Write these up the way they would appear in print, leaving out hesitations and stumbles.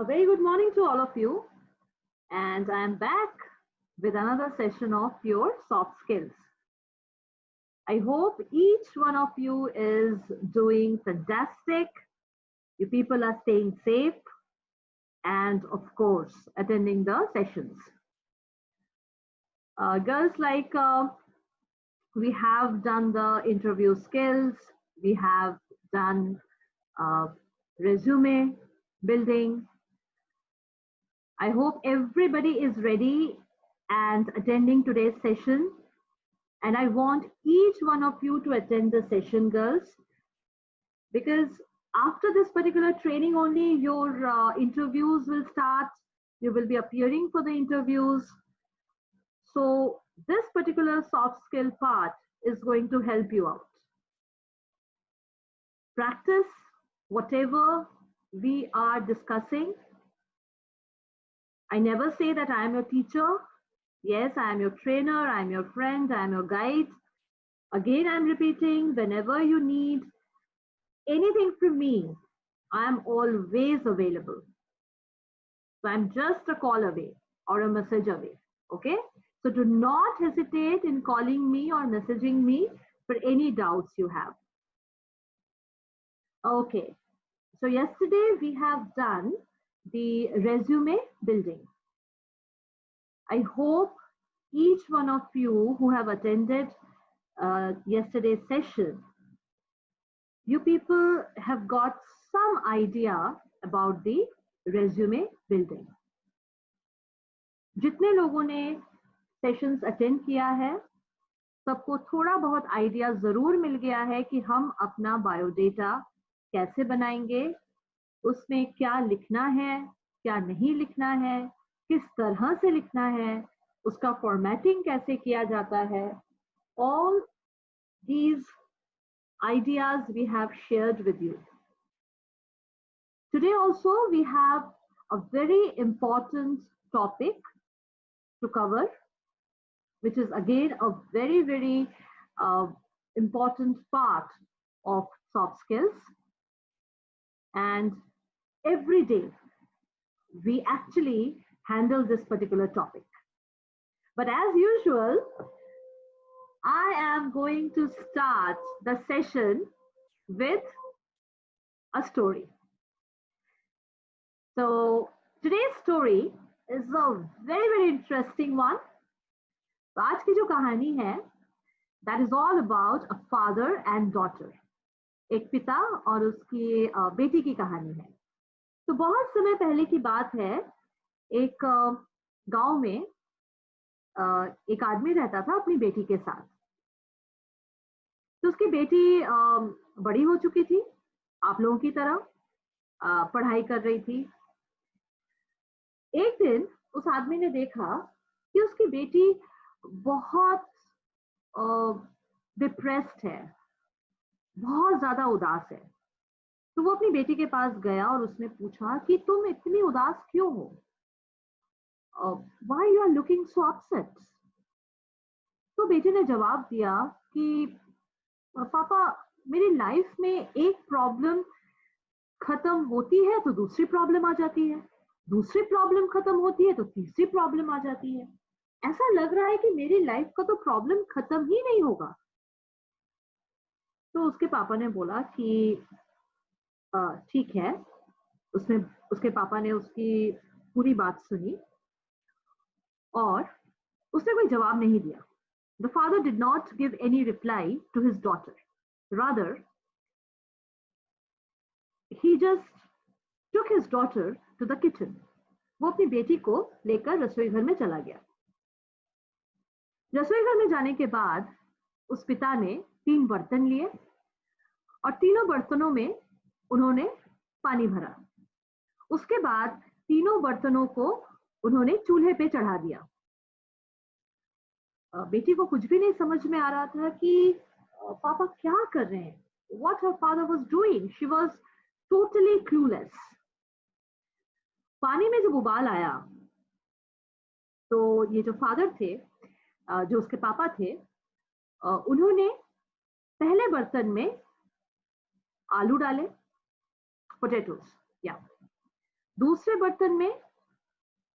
A very good morning to all of you, and I am back with another session of your soft skills. I hope each one of you is doing fantastic. You people are staying safe and, of course, attending the sessions. Girls, we have done the interview skills, we have done uh, resume building. I hope everybody is ready and attending today's session. And I want each one of you to attend the session, girls, because after this particular training only, your interviews will start. You will be appearing for the interviews. So this particular soft skill part is going to help you out. Practice whatever we are discussing. I never say that I am your teacher. Yes, I am your trainer, I am your friend, I am your guide. Again, I'm repeating, whenever you need anything from me, I am always available. So I'm just a call away or a message away. Okay? So do not hesitate in calling me or messaging me for any doubts you have. Okay. So yesterday we have done the resume building. I hope each one of you who have attended yesterday's session, you people have got some idea about the resume building. जितने लोगों ने sessions attend किया है, सबको थोड़ा बहुत idea जरूर मिल गया है कि हम अपना बायोडेटा कैसे बनाएंगे, उसमें क्या लिखना है, क्या नहीं लिखना है, किस तरह से लिखना है, उसका फॉर्मेटिंग कैसे किया जाता है. All these ideas we have shared with you. Today also we have a very important topic to cover, which is again a very important part of soft skills. And every day we actually handle this particular topic. But as usual, I am going to start the session with a story. So today's story is a very interesting one. तो आज की जो कहानी है, that is all about a father and daughter. एक पिता और उसकी बेटी की कहानी है. तो बहुत समय पहले की बात है, एक गांव में एक आदमी रहता था अपनी बेटी के साथ. तो उसकी बेटी बड़ी हो चुकी थी, आप लोगों की तरह पढ़ाई कर रही थी. एक दिन उस आदमी ने देखा कि उसकी बेटी बहुत डिप्रेस्ड है, बहुत ज्यादा उदास है. तो वो अपनी बेटी के पास गया और उसने पूछा कि तुम इतनी उदास क्यों हो? Why you are looking so upset? तो बेटी ने जवाब दिया कि पापा, मेरी लाइफ में एक प्रॉब्लम खत्म होती है तो दूसरी प्रॉब्लम आ जाती है, दूसरी प्रॉब्लम खत्म होती है तो तीसरी प्रॉब्लम आ जाती है. ऐसा लग रहा है कि मेरी लाइफ का तो प्रॉब्लम खत्म ही नहीं होगा. तो उसके पापा ने बोला कि ठीक है. उसके पापा ने उसकी पूरी बात सुनी और उसने कोई जवाब नहीं दिया. The father did not give any reply to his daughter. Rather, he just took his daughter to the kitchen. वो अपनी बेटी को लेकर रसोई घर में चला गया. रसोई घर में जाने के बाद उस पिता ने 3 बर्तन लिए और तीनों बर्तनों में उन्होंने पानी भरा. उसके बाद तीनों बर्तनों को उन्होंने चूल्हे पे चढ़ा दिया. बेटी को कुछ भी नहीं समझ में आ रहा था कि पापा क्या कर रहे हैं. What her father was doing, she was totally clueless. पानी में जब उबाल आया तो ये जो फादर थे, जो उसके पापा थे, उन्होंने पहले बर्तन में आलू डाले, पोटैटोज, या दूसरे बर्तन में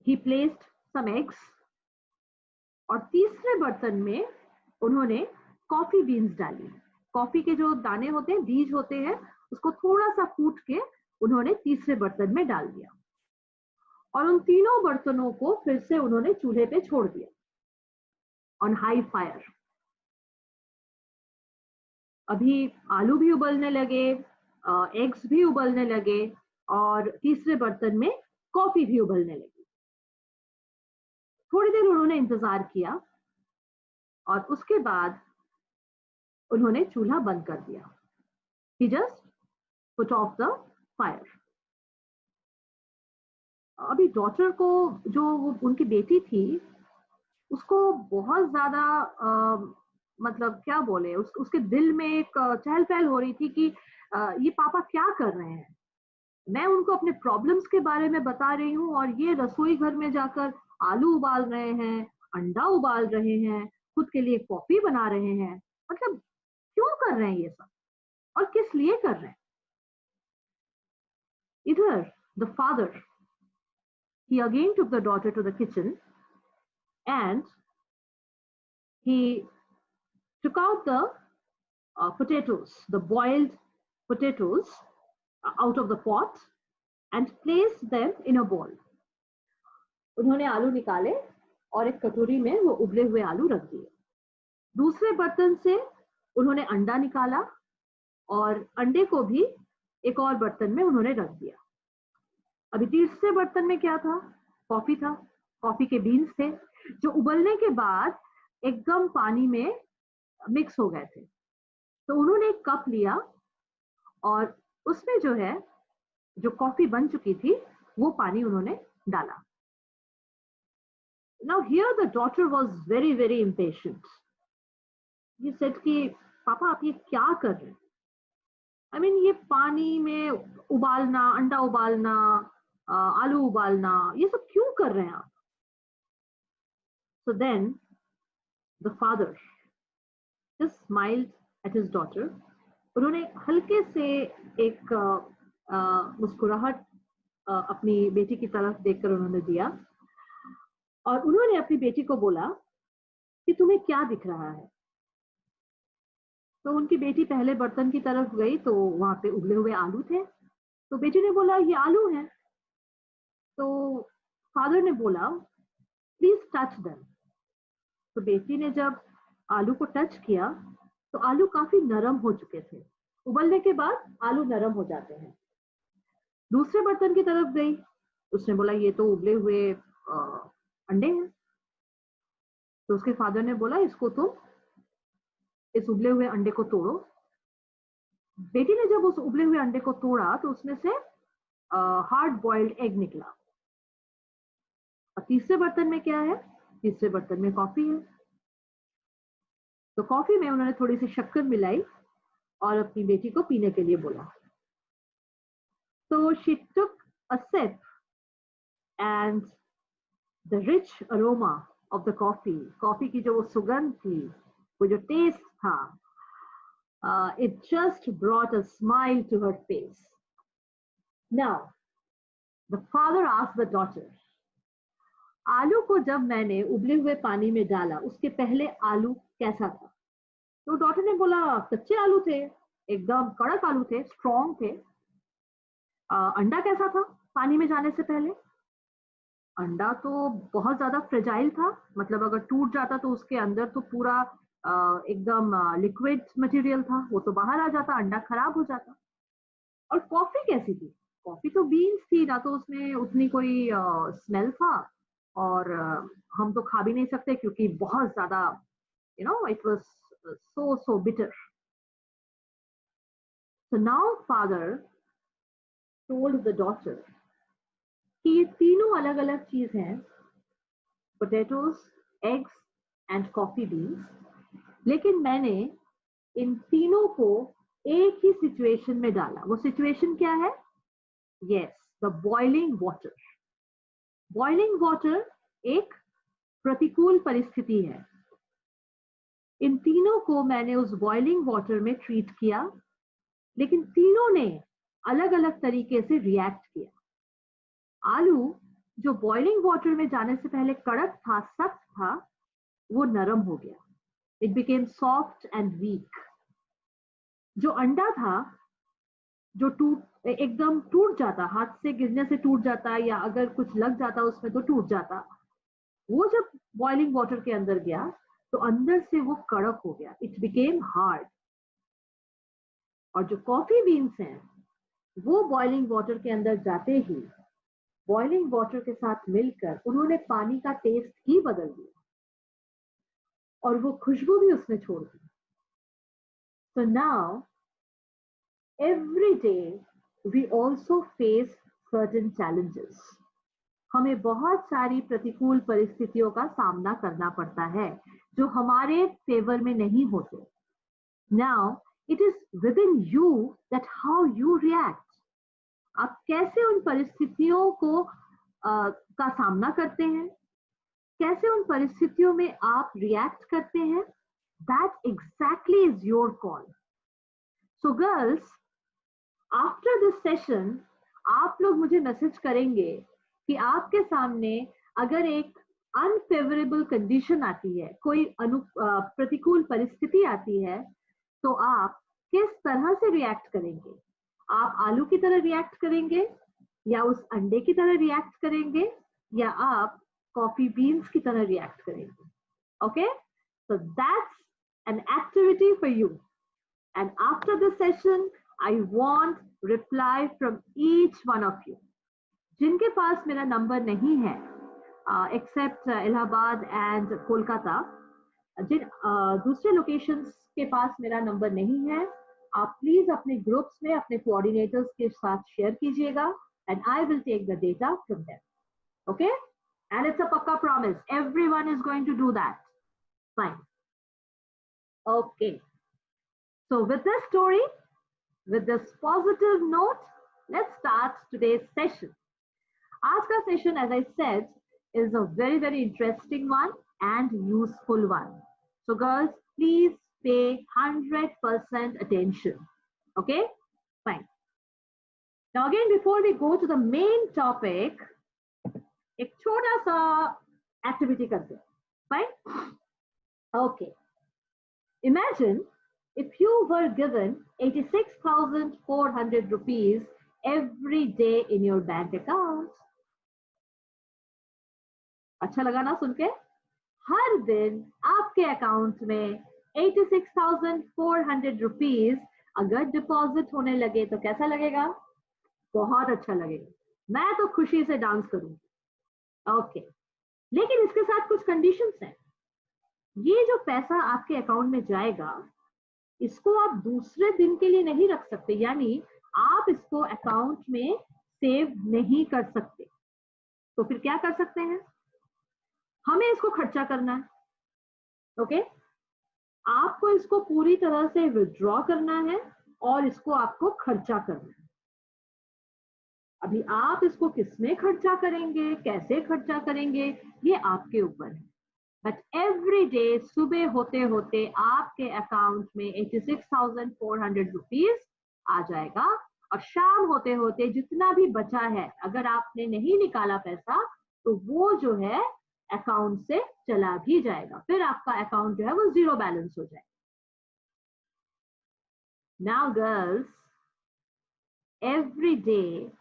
he placed some eggs, और तीसरे बर्तन में उन्होंने कॉफी बीन्स डाली। कॉफी के जो दाने होते हैं, बीज होते हैं, उसको थोड़ा सा कूट के उन्होंने तीसरे बर्तन में डाल दिया, और उन तीनों बर्तनों को फिर से उन्होंने चूल्हे पे छोड़ दिया ऑन हाई फायर। अभी आलू भी उबलने लगे, एग्स भी उबलने लगे, और तीसरे बर्तन में कॉफी भी उबलने लगी। थोड़ी देर उन्होंने इंतजार किया, और उसके बाद उन्होंने चूल्हा बंद कर दिया। He just put off the fire. अभी डॉटर को, जो उनकी बेटी थी, उसको बहुत ज्यादा मतलब क्या बोले, उसके दिल में एक चहल पहल हो रही थी कि ये पापा क्या कर रहे हैं। मैं उनको अपने प्रॉब्लम्स के बारे में बता रही हूँ, और ये रसोई घर में जाकर आलू उबाल रहे हैं, अंडा उबाल रहे हैं, खुद के लिए कॉफी बना रहे हैं। मतलब क्यों कर रहे हैं ये सब, और किस लिए कर रहे हैं। इधर the father, he again took the daughter to the kitchen, and he took out the potatoes, the boiled potatoes out of the pot, and placed them in a bowl. उन्होंने आलू निकाले और एक कटोरी में वो उबले हुए आलू रख दिए। दूसरे बर्तन से उन्होंने अंडा निकाला, और अंडे को भी एक और बर्तन में उन्होंने रख दिया। अभी तीसरे बर्तन में क्या था? कॉफी था, कॉफी के बीन्स थे, जो उबलने के बाद एकदम पानी में मिक्स हो गए थे। तो उन्होंने एक कप लिया, और उसमें जो है, जो कॉफी बन चुकी थी, वो पानी उन्होंने डाला। Now here the daughter was very very impatient. He said कि पापा आप ये क्या कर रहे हैं? I mean ये पानी में उबालना, अंडा उबालना, आलू उबालना, ये सब क्यों कर रहे हैं आप? So then the father just smiled at his daughter. उन्होंने हल्के से एक मुस्कुराहट अपनी बेटी की तरफ देखकर उन्होंने दिया, और उन्होंने अपनी बेटी को बोला कि तुम्हें क्या दिख रहा है? तो उनकी बेटी पहले बर्तन की तरफ गई, तो वहां पे उबले हुए आलू थे। तो बेटी ने बोला ये आलू है। तो फादर ने बोला प्लीज टच देम। तो बेटी ने जब आलू को टच किया, तो आलू काफी नरम हो चुके थे। उबलने के बाद आलू नरम हो जाते हैं। दूसरे बर्तन की तरफ गई, उसने बोला ये तो उबले हुए अंडे हैं। तो उसके फादर ने बोला इसको तुम, इस उबले हुए अंडे को तोड़ो। बेटी ने जब उस उबले हुए अंडे को तोड़ा, तो उसमें से हार्ड बॉइल्ड एग निकला। और तीसरे बर्तन में क्या है? तीसरे बर्तन में कॉफी है। तो कॉफी में उन्होंने थोड़ी सी शक्कर मिलाई और अपनी बेटी को पीने के लिए बोला। तो she took a sip, and the rich aroma of the coffee, coffee की जो वो सुगंध थी, वो जो टेस्ट था, it just brought a smile to her face. Now the father asked the daughter, आलू को जब मैंने उबले हुए पानी में डाला, उसके पहले आलू कैसा था? तो डॉटर ने बोला कच्चे आलू थे, एकदम कड़क आलू थे, स्ट्रॉन्ग थे। अंडा कैसा था पानी में जाने से पहले? अंडा तो बहुत ज्यादा फ्रेजाइल था, मतलब अगर टूट जाता तो उसके अंदर तो पूरा एकदम लिक्विड मटेरियल था, वो तो बाहर आ जाता, अंडा खराब हो जाता। और कॉफी कैसी थी? कॉफी तो बीन्स थी ना, तो उसमें उतनी कोई स्मेल था, और हम तो खा भी नहीं सकते क्योंकि बहुत ज्यादा, you know, it was so bitter. So now father told the daughter कि ये तीनों अलग अलग चीज हैं, potatoes, eggs and coffee beans, लेकिन मैंने इन तीनों को एक ही सिचुएशन में डाला। वो सिचुएशन क्या है? Yes, the boiling water. Boiling water एक प्रतिकूल परिस्थिति है। इन तीनों को मैंने उस बॉइलिंग वाटर में ट्रीट किया, लेकिन तीनों ने अलग अलग तरीके से रिएक्ट किया। आलू जो बॉइलिंग वाटर में जाने से पहले कड़क था, सख्त था, वो नरम हो गया. It became soft and weak. जो अंडा था, जो एकदम टूट जाता, हाथ से गिरने से टूट जाता, या अगर कुछ लग जाता उसमें तो टूट जाता, वो जब बॉइलिंग वाटर के अंदर गया तो अंदर से वो कड़क हो गया. It became hard. और जो कॉफी बीन्स हैं, वो बॉइलिंग वाटर के अंदर जाते ही बॉइलिंग वाटर के साथ मिलकर उन्होंने पानी का टेस्ट ही बदल दिया और वो खुशबू भी उसने छोड़ दी. So now every day we also face certain challenges. हमें बहुत सारी प्रतिकूल परिस्थितियों का सामना करना पड़ता है जो हमारे फेवर में नहीं होते. Now it is within you that how you react. आप कैसे उन परिस्थितियों को का सामना करते हैं, कैसे उन परिस्थितियों में आप रिएक्ट करते हैं, that exactly is your call. So girls, after this session आप लोग मुझे मैसेज करेंगे कि आपके सामने अगर एक अनफेवरेबल कंडीशन आती है, कोई प्रतिकूल परिस्थिति आती है, तो आप किस तरह से रिएक्ट करेंगे. आप आलू की तरह रिएक्ट करेंगे, या उस अंडे की तरह रिएक्ट करेंगे, या आप कॉफी बीन्स की तरह रिएक्ट करेंगे. Okay, so that's an activity for you. And after the session I want reply from each one of you. जिनके पास मेरा नंबर नहीं है, एक्सेप्ट इलाहाबाद एंड कोलकाता, जिन दूसरे लोकेशंस के पास मेरा नंबर नहीं है, आप प्लीज अपने ग्रुप्स में अपने कोऑर्डिनेटर्स के साथ शेयर कीजिएगा and I will take the data from them. Okay, and it's a पक्का promise, everyone is going to do that. Fine. Okay, so with this story, with this positive note, let's start today's session. आज का session, as I said, is a very, very interesting one and useful one. So girls, please pay 100% attention. Okay, fine. Now again, before we go to the main topic, एक छोटा सा activity करते हैं. Fine? Okay. Imagine if you were given 86,400 rupees every day in your bank account. अच्छा लगा ना सुन के? हर दिन आपके अकाउंट में 86,400 रुपीज अगर डिपॉजिट होने लगे तो कैसा लगेगा? बहुत अच्छा लगेगा. मैं तो खुशी से डांस करूंगी. ओके, लेकिन इसके साथ कुछ कंडीशंस हैं. ये जो पैसा आपके अकाउंट में जाएगा, इसको आप दूसरे दिन के लिए नहीं रख सकते, यानी आप इसको अकाउंट में सेव नहीं कर सकते. तो फिर क्या कर सकते हैं? हमें इसको खर्चा करना है. ओके, आपको इसको पूरी तरह से विड्रॉ करना है और इसको आपको खर्चा करना है. अभी आप इसको किसमें खर्चा करेंगे, कैसे खर्चा करेंगे, ये आपके ऊपर है. बट एवरी डे सुबह होते होते आपके अकाउंट में 86,400 रुपीज आ जाएगा, और शाम होते होते जितना भी बचा है, अगर आपने नहीं निकाला पैसा, तो वो जो है अकाउंट से चला भी जाएगा. फिर आपका अकाउंट जो है वो जीरो बैलेंस हो जाएगा. नाउ गर्ल्स, एवरी डे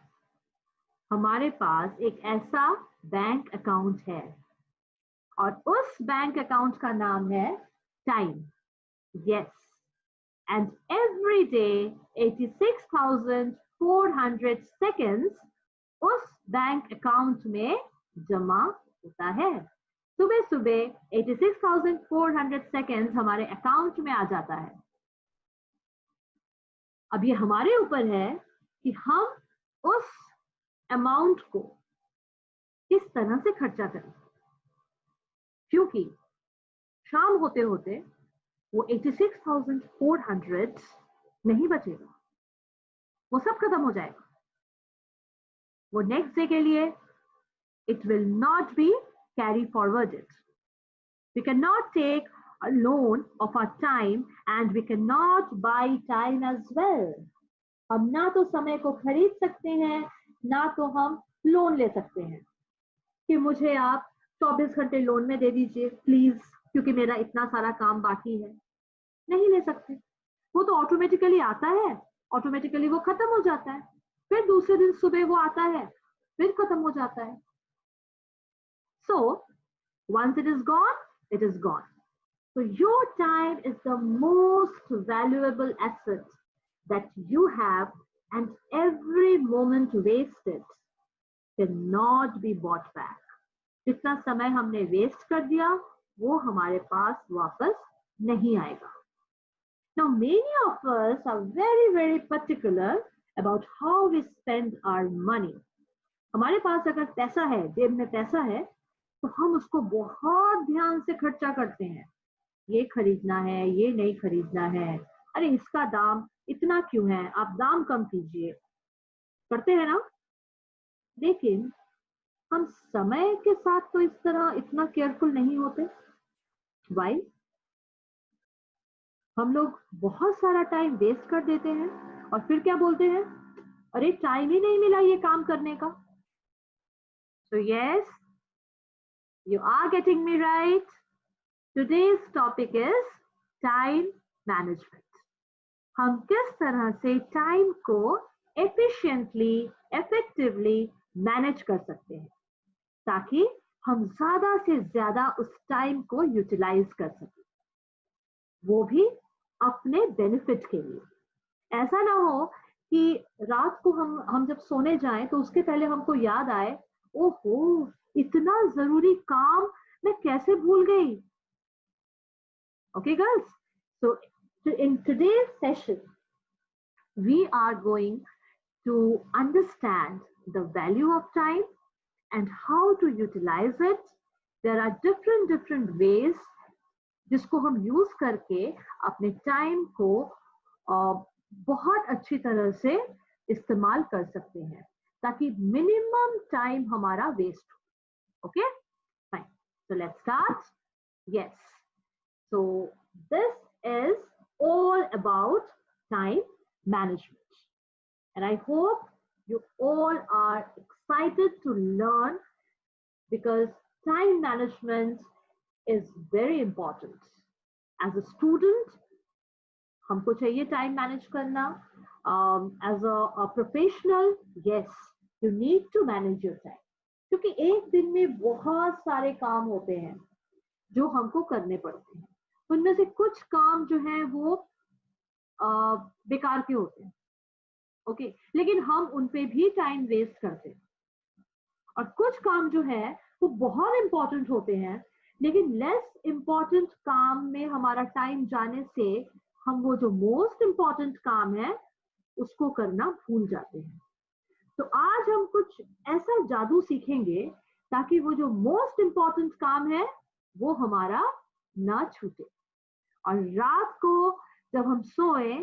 हमारे पास एक ऐसा बैंक अकाउंट है, और उस बैंक अकाउंट का नाम है time. Yes, and every day 86,400 seconds उस बैंक अकाउंट में जमा होता है. सुबह सुबह 86,400 सेकेंड्स हमारे अकाउंट में आ जाता है. अब ये हमारे ऊपर है कि हम उस अमाउंट को किस तरह से खर्चा करें, क्योंकि शाम होते होते वो 86,400 नहीं बचेगा, वो सब खत्म हो जाएगा. वो नेक्स्ट डे के लिए it will not be carry forwarded. We cannot take a loan of our time and we cannot buy time as well. हम ना तो समय को खरीद सकते हैं, ना तो हम लोन ले सकते हैं कि मुझे आप 24 घंटे लोन में दे दीजिए प्लीज, क्योंकि मेरा इतना सारा काम बाकी है। नहीं ले सकते, वो तो ऑटोमेटिकली आता है, ऑटोमेटिकली वो खत्म हो जाता है, फिर दूसरे दिन सुबह वो आता है, फिर खत्म हो जाता है। सो once it is gone, it is gone. So your time is the most valuable asset that you have, and every moment wasted cannot be bought back. जितना समय हमने वेस्ट कर दिया वो हमारे पास वापस नहीं आएगा। Now many of us are very particular about how we spend our money. हमारे पास अगर पैसा है, जेब में पैसा है, तो हम उसको बहुत ध्यान से खर्चा करते हैं। ये खरीदना है, ये नहीं खरीदना है, अरे इसका दाम इतना क्यों है, आप दाम कम कीजिए, करते हैं ना। लेकिन हम समय के साथ तो इस तरह इतना केयरफुल नहीं होते। वाई? हम लोग बहुत सारा टाइम वेस्ट कर देते हैं और फिर क्या बोलते हैं, अरे टाइम ही नहीं मिला ये काम करने का। So yes, you are getting me right. Today's topic is time management. हम किस तरह से टाइम को एफिशिएंटली, इफेक्टिवली मैनेज कर सकते हैं ताकि हम ज्यादा से ज्यादा उस टाइम को यूटिलाइज कर सकें, वो भी अपने बेनिफिट के लिए। ऐसा ना हो कि रात को हम जब सोने जाएं तो उसके पहले हमको याद आए, ओहो इतना जरूरी काम मैं कैसे भूल गई। Okay girls, so in today's session we are going to understand the value of time and how to utilize it. There are different ways जिसको हम यूज करके अपने टाइम को बहुत अच्छी तरह से इस्तेमाल कर सकते हैं ताकि मिनिमम टाइम हमारा वेस्ट हो। Okay fine, so let's start. Yes, so this is all about time management, and I hope you all are excited to learn because time management is very important. As a student, हमको चाहिए time manage करना। As a professional, yes, you need to manage your time, क्योंकि एक दिन में बहुत सारे काम होते हैं जो हमको करने पड़ते हैं। उनमें से कुछ काम जो है वो बेकार के होते हैं, ओके, लेकिन हम उन पे भी टाइम वेस्ट करते हैं। और कुछ काम जो है वो बहुत इंपॉर्टेंट होते हैं, लेकिन लेस इंपॉर्टेंट काम में हमारा टाइम जाने से हम वो जो मोस्ट इंपॉर्टेंट काम है उसको करना भूल जाते हैं। तो आज हम कुछ ऐसा जादू सीखेंगे ताकि वो जो मोस्ट इंपॉर्टेंट काम है वो हमारा ना छूटे, और रात को जब हम सोए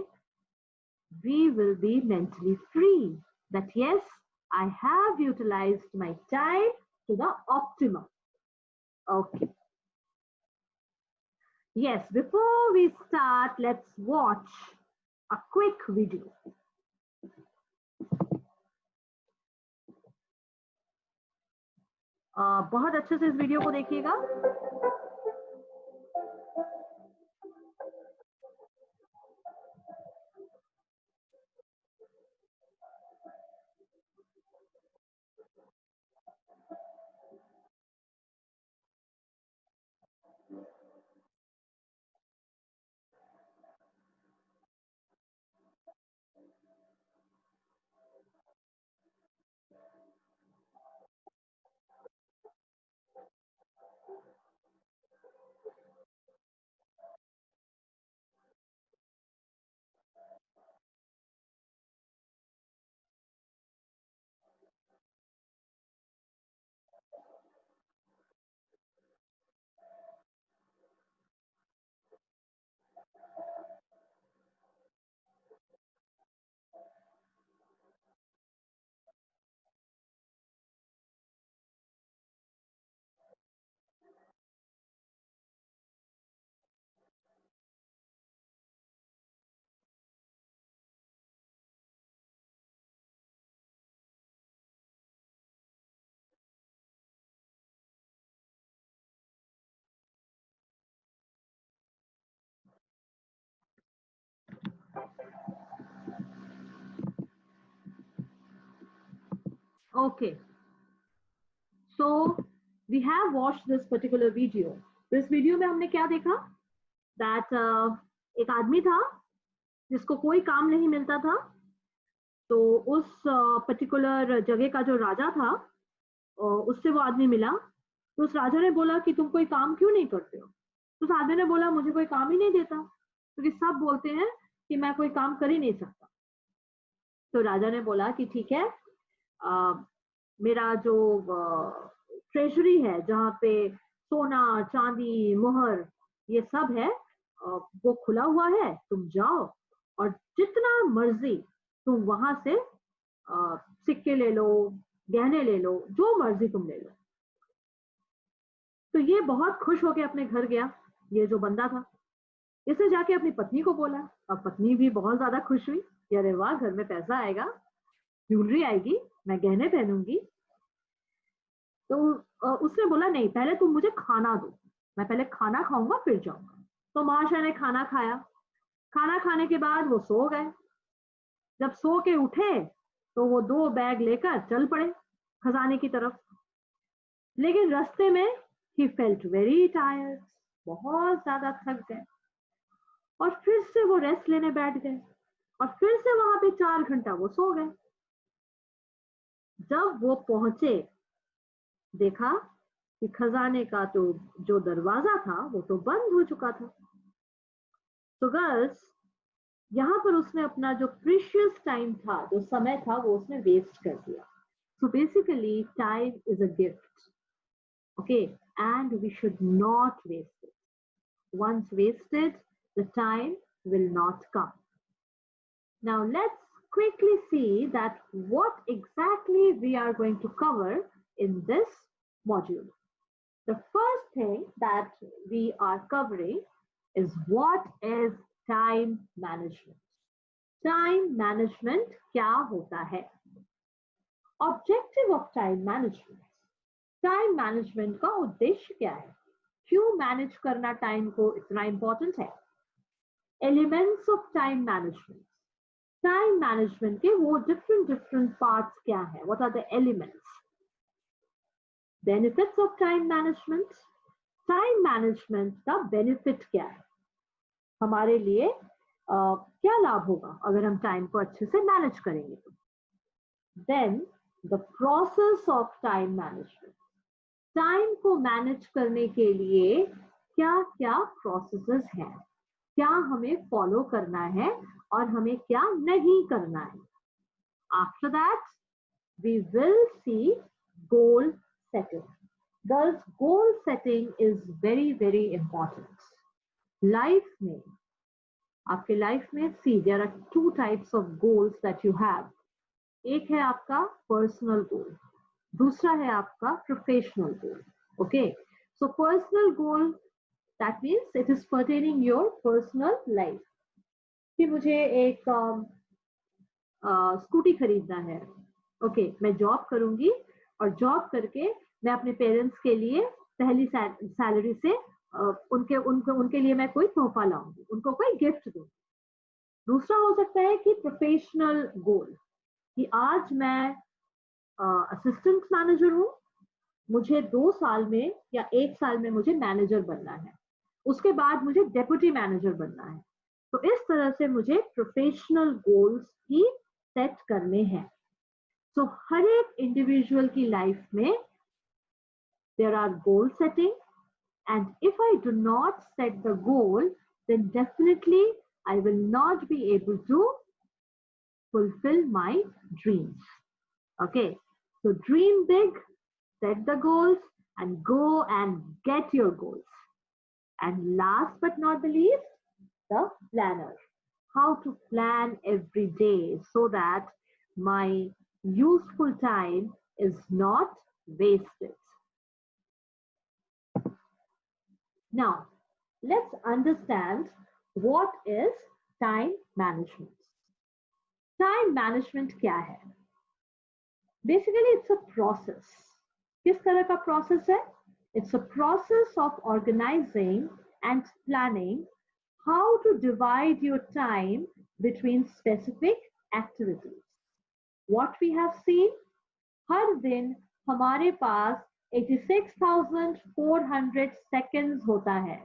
we will be mentally free that yes, I have utilized my time to the optimum. Okay. Yes, before we start, let's watch a quick video. बहुत अच्छे से इस वीडियो को देखिएगा। Okay, so we have watched this particular video. तो इस video में हमने क्या देखा? That एक आदमी था जिसको कोई काम नहीं मिलता था, तो उस पर्टिकुलर जगह का जो राजा था उससे वो आदमी मिला। तो उस राजा ने बोला कि तुम कोई काम क्यों नहीं करते हो? तो उस आदमी ने बोला मुझे कोई काम ही नहीं देता, क्योंकि सब बोलते हैं कि मैं कोई काम कर ही नहीं सकता। तो राजा ने बोला कि ठीक है, मेरा जो ट्रेजरी है जहाँ पे सोना चांदी मोहर ये सब है वो खुला हुआ है, तुम जाओ और जितना मर्जी तुम वहां से सिक्के ले लो, गहने ले लो, जो मर्जी तुम ले लो। तो ये बहुत खुश होके अपने घर गया, ये जो बंदा था। इसने जाके अपनी पत्नी को बोला, अब पत्नी भी बहुत ज्यादा खुश हुई कि अरे वाह, घर में पैसा आएगा, ज्वेलरी आएगी, मैं गहने पहनूंगी। तो उसने बोला नहीं, पहले तुम मुझे खाना दो, मैं पहले खाना खाऊंगा फिर जाऊंगा। तो महाशय ने खाना खाया। खाना खाने के बाद वो सो गए। जब सो के उठे तो वो 2 बैग लेकर चल पड़े खजाने की तरफ। लेकिन रास्ते में ही फेल्ट वेरी टायर्ड, बहुत ज्यादा थक गए और फिर से वो रेस्ट लेने बैठ गए और फिर से वहां पे 4 घंटा वो सो गए। जब वो पहुंचे, देखा कि खजाने का तो जो दरवाजा था वो तो बंद हो चुका था। तो गर्ल्स, यहाँ पर उसने अपना जो प्रीशियस टाइम था, जो समय था, वो उसने वेस्ट कर दिया। So basically time is a gift, okay, and we should not waste it. Once wasted, the time will not come. Now let's quickly see that what exactly we are going to cover in this module. The first thing that we are covering is what is time management. Time management क्या होता है? Objective of time management. Time management का उद्देश्य क्या है? क्यों manage करना time को इतना इंपॉर्टेंट है? Elements of time management. Time management के वो डिफरेंट पार्ट्स क्या है? What are the elements? Benefits of time management. Time management का बेनिफिट क्या है? हमारे लिए क्या लाभ होगा अगर हम टाइम को अच्छे से मैनेज करेंगे तो? Then the process of time management. Time को मैनेज करने के लिए क्या क्या प्रोसेसेस हैं, क्या हमें फॉलो करना है और हमें क्या नहीं करना है. After that we will see goal setting. Girls, goal setting is very very important life में. आपके लाइफ में see there are 2 types of goals that you have. एक है आपका पर्सनल गोल, दूसरा है आपका professional goal. Okay, so personal goal, that means it is pertaining your personal life. कि मुझे एक स्कूटी खरीदना है. ओके, मैं जॉब करूंगी और जॉब करके मैं अपने पेरेंट्स के लिए पहली सैलरी से उनके लिए मैं कोई तोहफा लाऊंगी, उनको कोई गिफ्ट दूंगी. दूसरा हो सकता है कि प्रोफेशनल गोल, कि आज मैं असिस्टेंट मैनेजर हूँ, मुझे 2 साल में या 1 साल में मुझे मैनेजर बनना है, उसके बाद मुझे डेप्यूटी मैनेजर बनना है. तो इस तरह से मुझे प्रोफेशनल गोल्स ही सेट करने हैं. सो हर एक इंडिविजुअल की लाइफ में there are goal setting, and if I do not set the goal, then definitely I will not be able to fulfill my dreams. Okay, so dream big, set the goals, and go and get your goals. And last but not the least, the planner. How to plan every day so that my useful time is not wasted. Now, let's understand what is time management. Time management क्या है? Basically, it's a process. किस तरह का process है? It's a process of organizing and planning how to divide your time between specific activities. What we have seen, हर दिन हमारे पास 86,400 seconds होता है,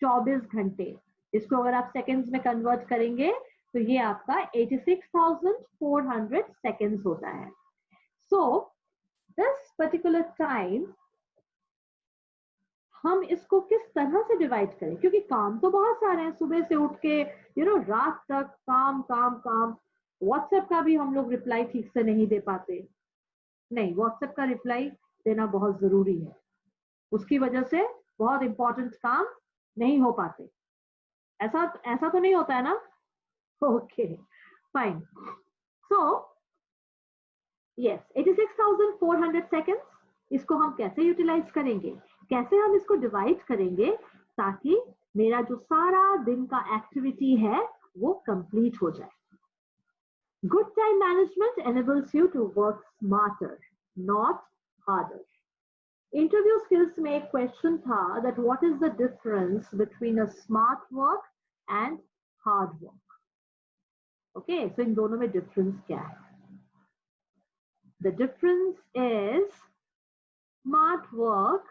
24 घंटे। इसको अगर आप सेकेंड्स में कन्वर्ट करेंगे तो ये आपका 86,400 सेकेंड्स होता है। सो दिस पर्टिकुलर टाइम हम इसको किस तरह से डिवाइड करें, क्योंकि काम तो बहुत सारे हैं, सुबह से उठ के रात तक काम काम काम। व्हाट्सएप का भी हम लोग रिप्लाई ठीक से नहीं दे पाते। नहीं, व्हाट्सएप का रिप्लाई देना बहुत जरूरी है, उसकी वजह से बहुत इंपॉर्टेंट काम नहीं हो पाते। ऐसा तो नहीं होता है ना? Okay fine. So yes, 86,400 seconds, इसको हम कैसे यूटिलाइज करेंगे, कैसे हम इसको डिवाइड करेंगे ताकि मेरा जो सारा दिन का एक्टिविटी है वो कंप्लीट हो जाए। Good time management enables you to work smarter, not harder. Interview skills में एक क्वेश्चन था that what is the difference between a smart work and hard work? Okay, so इन दोनों में डिफरेंस क्या है? The difference is smart work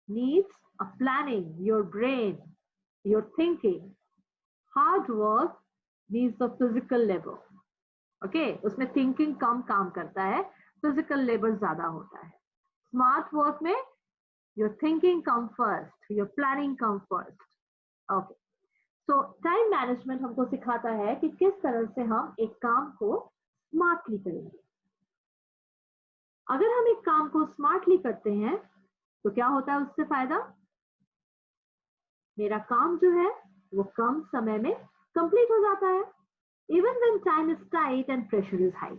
needs a planning, your brain, your thinking. Hard work needs the physical labor. Okay, उसमें thinking कम काम करता है, physical labor ज्यादा होता है। Smart work में your thinking come first, your planning come first. Okay, so time management हमको सिखाता है कि किस तरह से हम एक काम को smartly करेंगे। अगर हम एक काम को smartly करते हैं तो क्या होता है उससे फायदा? मेरा काम जो है वो कम समय में कंप्लीट हो जाता है। Even when time is tight and pressure is high.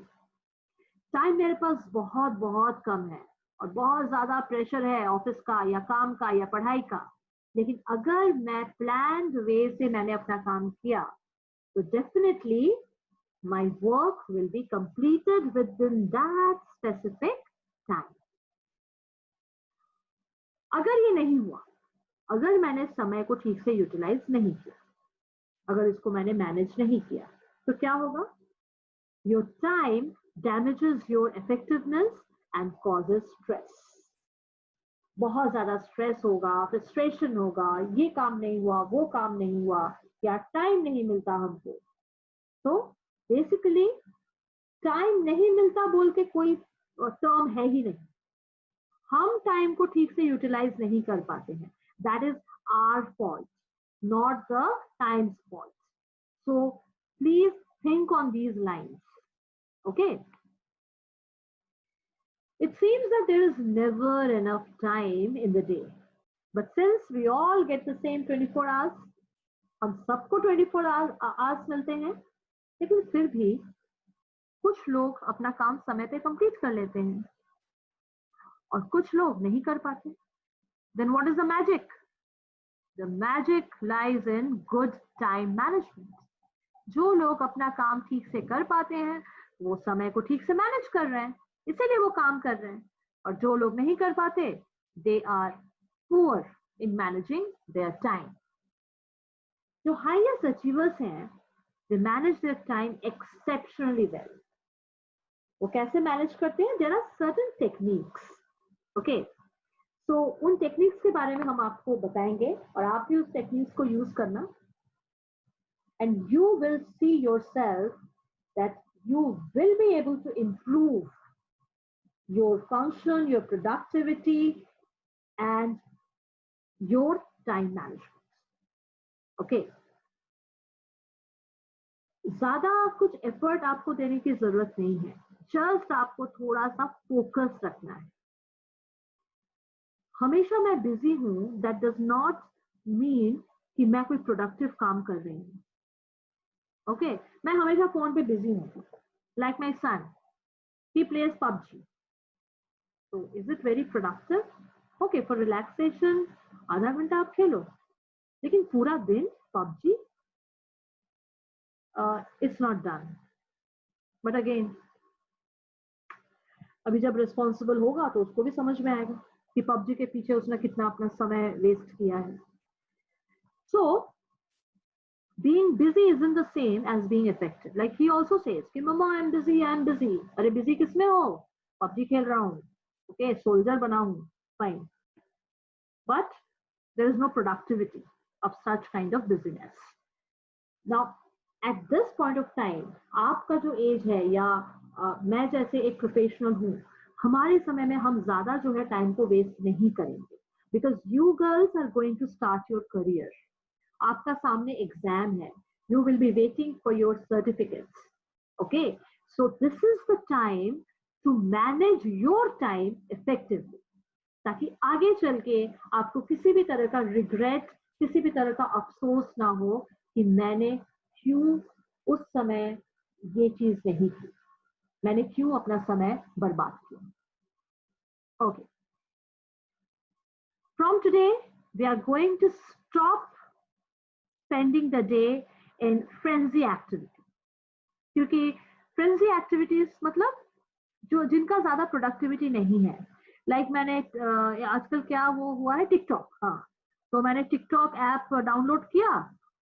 Time मेरे पास बहुत बहुत कम है और बहुत ज्यादा प्रेशर है ऑफिस का या काम का या पढ़ाई का, लेकिन अगर मैं प्लान्ड वे से मैंने अपना काम किया तो definitely my work will be completed within that specific time. अगर ये नहीं हुआ, अगर मैंने समय को ठीक से यूटिलाइज नहीं किया, अगर इसको मैंने मैनेज नहीं किया, तो क्या होगा? Your time damages your effectiveness and causes stress. बहुत ज्यादा स्ट्रेस होगा, फ्रस्ट्रेशन होगा, ये काम नहीं हुआ, वो काम नहीं हुआ, या टाइम नहीं मिलता हमको। तो बेसिकली टाइम नहीं मिलता बोल के कोई टर्म है ही नहीं। हम टाइम को ठीक से यूटिलाइज नहीं कर पाते हैं। That is our fault, not the time's fault. So please think on these lines. Okay, it seems that there is never enough time in the day, but since we all get the same 24 hours, हम सबको 24 hours मिलते हैं, लेकिन फिर भी कुछ लोग अपना काम समय पे कंप्लीट कर लेते हैं और कुछ लोग नहीं कर पाते। Then what is the magic? The magic lies in good time management. जो लोग अपना काम ठीक से कर पाते हैं वो समय को ठीक से मैनेज कर रहे हैं, इसीलिए वो काम कर रहे हैं। और जो लोग नहीं कर पाते, they are poor in managing their time. जो हाईएस्ट अचीवर्स हैं, they manage their time exceptionally well. वो कैसे मैनेज करते हैं? There are certain techniques. Okay, so उन टेक्निक्स के बारे में हम आपको बताएंगे और आप भी उस टेक्निक्स को यूज करना। And you will see yourself that you will be able to improve your function, your productivity, and your time management. Okay. ज्यादा कुछ एफर्ट आपको देने की जरूरत नहीं है, जस्ट आपको थोड़ा सा फोकस रखना है। हमेशा मैं बिजी हूं, दैट डज नॉट मीन कि मैं कोई प्रोडक्टिव काम कर रही हूँ। ओके, मैं हमेशा फोन पे बिजी हूँ। Like my son, he plays PUBG, तो is it very productive? Okay, for relaxation आधा घंटा आप खेलो, लेकिन पूरा दिन PUBG, it's not done. But again, अभी जब रिस्पॉन्सिबल होगा तो उसको भी समझ में आएगा कि पबजी के पीछे उसने कितना अपना समय वेस्ट किया है। सो being busy isn't the same as being effective. Like he also says कि mama I'm busy, I'm busy. अरे busy किसमें हो? PUBG खेल रहा हूँ. Okay, soldier बना हूँ. Fine. But there is no productivity of such kind of busyness. Now, at this point of time, आपका जो एज है या मैं जैसे एक प्रोफेशनल हूँ, हमारे समय में हम ज्यादा जो है टाइम को वेस्ट नहीं करेंगे. Because you girls are going to start your career. आपका सामने एग्जाम है. You will be waiting for your certificates. Okay, so this is the time to manage your time effectively, ताकि आगे चल के आपको किसी भी तरह का रिग्रेट, किसी भी तरह का अफसोस ना हो कि मैंने क्यों उस समय ये चीज नहीं की, मैंने क्यों अपना समय बर्बाद किया. Okay, from today we are going to stop spending the day in frenzy activity. क्योंकि फ्रेंजी एक्टिविटीज मतलब जो जिनका ज्यादा प्रोडक्टिविटी नहीं है. लाइक मैंने आजकल क्या वो हुआ है टिकटॉक. हाँ, तो मैंने टिकटॉक ऐप डाउनलोड किया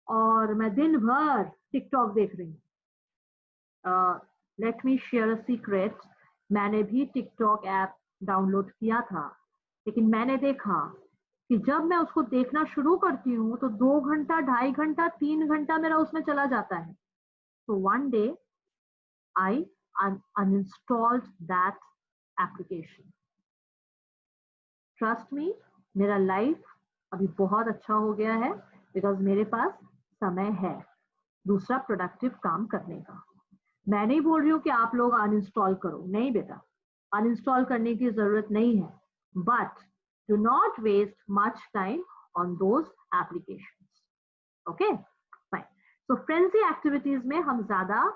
और मैं दिन भर टिकटॉक देख रही हूँ. Let me share a secret. मैंने भी टिकटॉक ऐप डाउनलोड किया था, लेकिन मैंने देखा कि जब मैं उसको देखना शुरू करती हूँ तो 2 घंटा, 2.5 घंटा, 3 घंटा मेरा उसमें चला जाता है. तो one day I uninstalled that application. Trust me, मेरा लाइफ अभी बहुत अच्छा हो गया है बिकॉज मेरे पास समय है दूसरा प्रोडक्टिव काम करने का. मैं नहीं बोल रही हूँ कि आप लोग अनइंस्टॉल करो, नहीं बेटा, अनइंस्टॉल करने की जरूरत नहीं है. But do not waste much time on those applications. Okay, fine. So frenzy activities में हम ज्यादा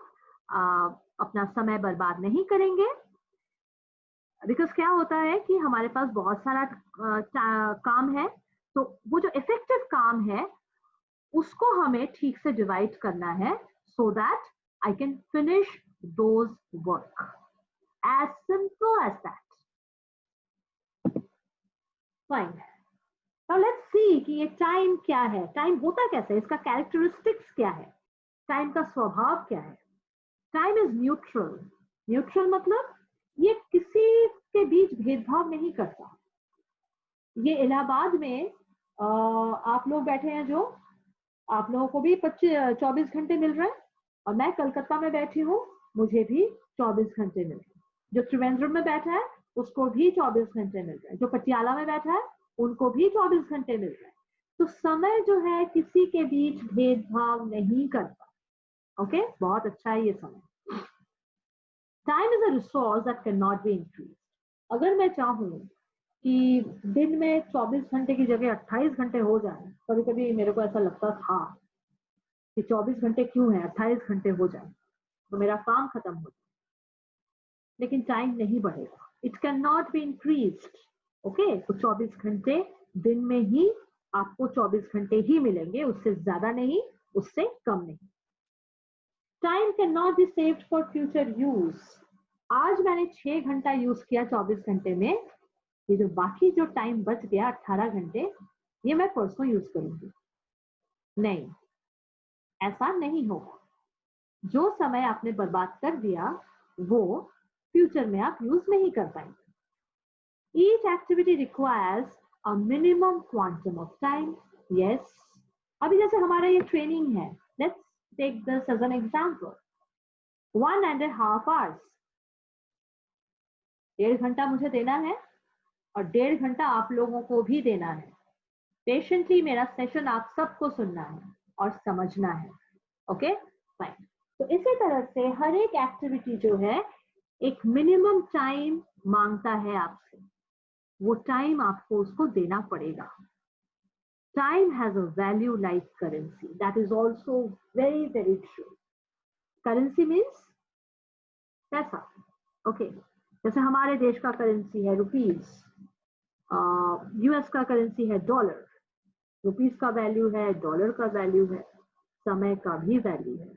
अपना समय बर्बाद नहीं करेंगे. बिकॉज क्या होता है कि हमारे पास बहुत सारा काम है, तो वो जो इफेक्टिव काम है उसको हमें ठीक से डिवाइड करना है so that I can finish those work. As simple as that. Fine. Now let's see कि ये टाइम क्या है, टाइम होता कैसे, इसका कैरेक्टरिस्टिक्स क्या है, टाइम का स्वभाव क्या है. Time is neutral. न्यूट्रल मतलब ये किसी के बीच भेदभाव नहीं करता. ये इलाहाबाद में आप लोग बैठे हैं, जो आप लोगों को भी 24 घंटे मिल रहे हैं, और मैं कलकत्ता में बैठी हूँ, मुझे भी 24 घंटे मिल रहे हैं. जो त्रिवेंद्रम में बैठा है उसको भी 24 घंटे मिल रहे हैं. जो पटियाला में बैठा है उनको भी 24 घंटे मिल रहे हैं. तो समय जो है किसी के बीच भेदभाव नहीं करता. ओके, बहुत अच्छा है ये समय. Time is a resource that can not be increase. अगर मैं चाहूँ कि दिन में 24 घंटे की जगह 28 घंटे हो जाए, कभी कभी मेरे को ऐसा लगता था कि 24 घंटे क्यों है, 28 घंटे हो जाए तो मेरा काम खत्म हो जाए. लेकिन टाइम नहीं बढ़ेगा. It can not be increased. Okay, तो 24 घंटे दिन में ही आपको 24 घंटे ही मिलेंगे, उससे ज्यादा नहीं, उससे कम नहीं. Time can not be saved for future use. आज मैंने 6 घंटा यूज किया 24 घंटे में, ये जो बाकी जो टाइम बच गया 18 घंटे, ये मैं परसों यूज करूंगी. नहीं, ऐसा नहीं होगा. जो समय आपने बर्बाद कर दिया वो फ्यूचर में आप यूज नहीं कर पाएंगे. Each activity requires a minimum quantum of time. Yes. अभी जैसे हमारा ये ट्रेनिंग है, let's take this as an example. 1.5 hours. 1.5 घंटा मुझे देना है और 1.5 घंटा आप लोगों को भी देना है. पेशेंटली मेरा सेशन आप सबको सुनना है और समझना है. Okay, fine. तो इसी तरह से हर एक एक्टिविटी जो है एक मिनिमम टाइम मांगता है आपसे. वो टाइम आपको उसको देना पड़ेगा. Time has a value like currency. That is also very very true. Currency means पैसा. ओके, जैसे हमारे देश का करेंसी है रुपीज, यूएस का करेंसी है डॉलर. रुपीज का वैल्यू है, डॉलर का वैल्यू है, समय का भी वैल्यू है.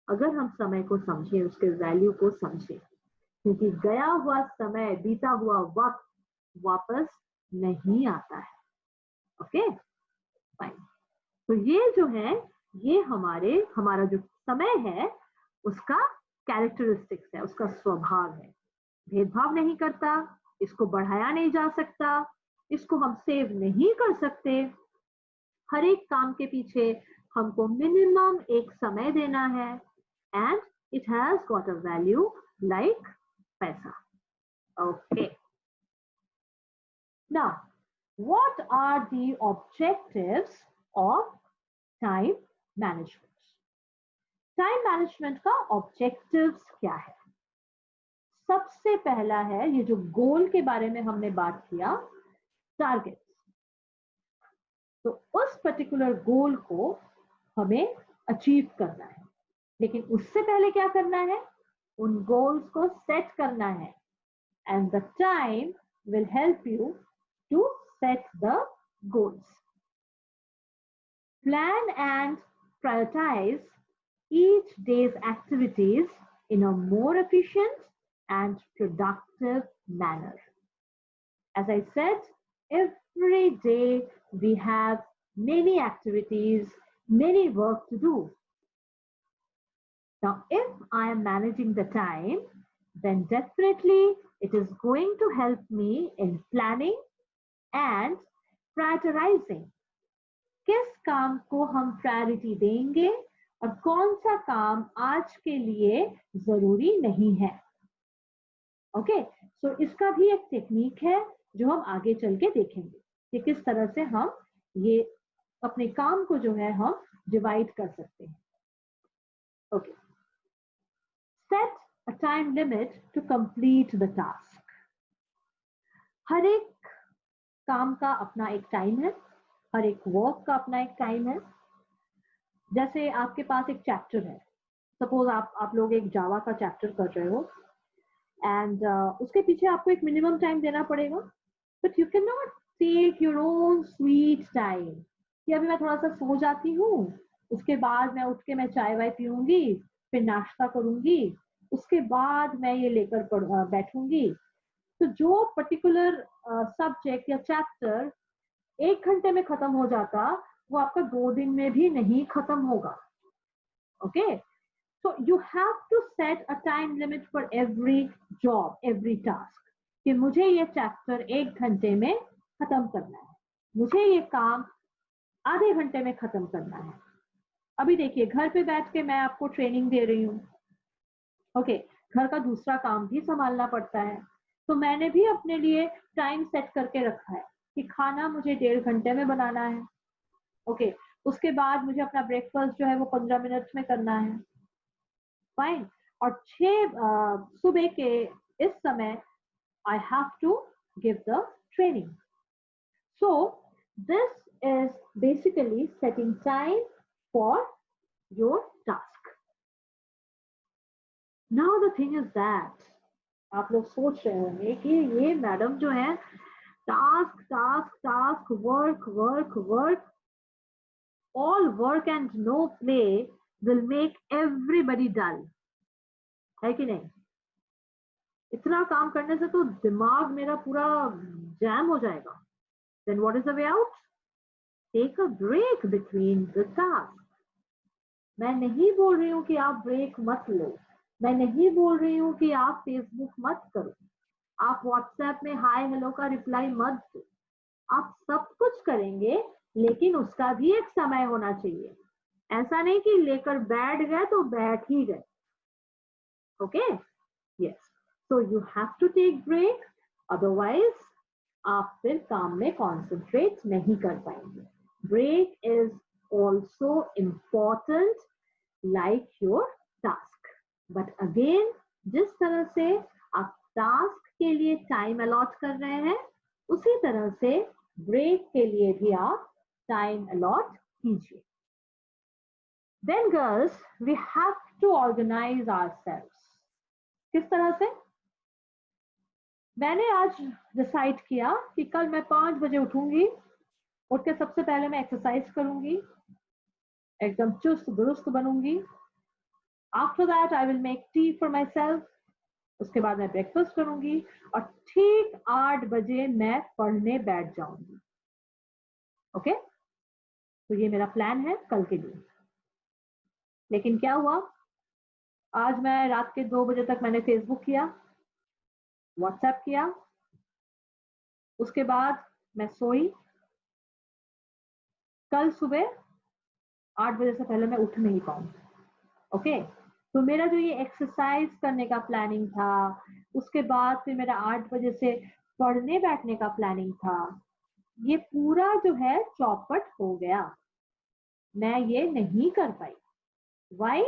अगर हम समय को समझें, उसके वैल्यू को समझें, क्योंकि गया हुआ समय, बीता हुआ वक्त वापस नहीं आता है. Okay, fine. तो ये जो है ये हमारा जो समय है उसका कैरेक्टरिस्टिक्स है, उसका स्वभाव है। भेदभाव नहीं करता, इसको बढ़ाया नहीं जा सकता, इसको हम सेव नहीं कर सकते। हर एक काम के पीछे हमको मिनिमम एक समय देना है and it has got a value like पैसा। Okay, now what are the objectives of time management? Time management का ऑब्जेक्टिव्स क्या है? सबसे पहला है, ये जो गोल के बारे में हमने बात किया, टारगेट्स। तो उस पर्टिकुलर गोल को हमें अचीव करना है, लेकिन उससे पहले क्या करना है? उन गोल्स को सेट करना है and the time will help you to set the goals. Plan and prioritize each day's activities in a more efficient and productive manner. As I said, every day we have many activities, many work to do. Now, if I am managing the time, then definitely it is going to help me in planning and prioritizing. किस काम को हम priority देंगे और कौन सा काम आज के लिए जरूरी नहीं है. ओके, सो इसका भी एक टेक्निक है जो हम आगे चल के देखेंगे कि किस तरह से हम ये अपने काम को जो है हम डिवाइड कर सकते हैं. Okay, set a time limit to complete the task. हर एक काम का अपना एक टाइम है, हर एक वर्क का अपना एक टाइम है. जैसे आपके पास एक चैप्टर है, सपोज आप लोग एक जावा का चैप्टर कर रहे हो एंड उसके पीछे आपको एक मिनिमम टाइम देना पड़ेगा, but you can not take your own sweet time कि अभी मैं थोड़ा सा सो जाती हूँ, उसके बाद मैं उठ के मैं चाय वाय पीऊंगी, फिर नाश्ता करूंगी, उसके बाद मैं ये लेकर बैठूंगी. तो जो पर्टिकुलर सब्जेक्ट या चैप्टर 1 घंटे में खत्म हो जाता, वो आपका 2 दिन में भी नहीं खत्म होगा. Okay, so you have to set a time limit for every job, every task. कि मुझे ये चैप्टर 1 घंटे में खत्म करना है, मुझे ये काम आधे घंटे में खत्म करना है. अभी देखिए, घर पे बैठ के मैं आपको ट्रेनिंग दे रही हूँ. ओके, घर का दूसरा काम भी संभालना पड़ता है, तो मैंने भी अपने लिए टाइम सेट करके रखा है कि खाना मुझे 1.5 घंटे में बनाना है. ओके, उसके बाद मुझे अपना ब्रेकफास्ट जो है वो 15 मिनट में करना है. फाइन. और 6 सुबह के इस समय I have to give the training. So this is basically setting time for your task. Now the thing is that आप लोग सोच रहे होंगे कि ये मैडम जो है task task task, work work work, all work and no play will make everybody dull. है कि नहीं? इतना काम करने से तो दिमाग मेरा पूरा जैम हो जाएगा. Then what is the way out? Take a break between the tasks. मैं नहीं बोल रही हूँ कि आप ब्रेक मत लो, मैं नहीं बोल रही हूँ कि आप फेसबुक मत करो, आप व्हाट्सएप में हाय हेलो का रिप्लाई मत दो. आप सब कुछ करेंगे, लेकिन उसका भी एक समय होना चाहिए. ऐसा नहीं कि लेकर बैठ गए तो बैठ ही गए. Okay, yes, so you have to take break, otherwise आप फिर काम में कॉन्सेंट्रेट नहीं कर पाएंगे. Break is also important like your task. But again, जिस तरह से आप टास्क के लिए टाइम अलॉट कर रहे हैं, उसी तरह से ब्रेक के लिए भी आप टाइम अलॉट कीजिए. Then girls, we have to organize ourselves. किस तरह से? मैंने आज डिसाइड किया कि कल मैं 5 बजे उठूंगी, उठ के सबसे पहले मैं एक्सरसाइज करूंगी, एकदम चुस्त दुरुस्त बनूंगी. After that I will make tea for my सेल्फ. उसके बाद मैं ब्रेकफास्ट करूंगी और ठीक 8 बजे मैं पढ़ने बैठ जाऊंगी. ओके, तो ये मेरा प्लान है कल के लिए. लेकिन क्या हुआ, आज मैं रात के 2 बजे तक मैंने फेसबुक किया, व्हाट्सएप किया, उसके बाद मैं सोई, कल सुबह 8 बजे से पहले मैं उठ नहीं पाऊंगी। ओके, तो मेरा जो ये एक्सरसाइज करने का प्लानिंग था, उसके बाद फिर मेरा 8 बजे से पढ़ने बैठने का प्लानिंग था, ये पूरा जो है चौपट हो गया, मैं ये नहीं कर पाई। Why?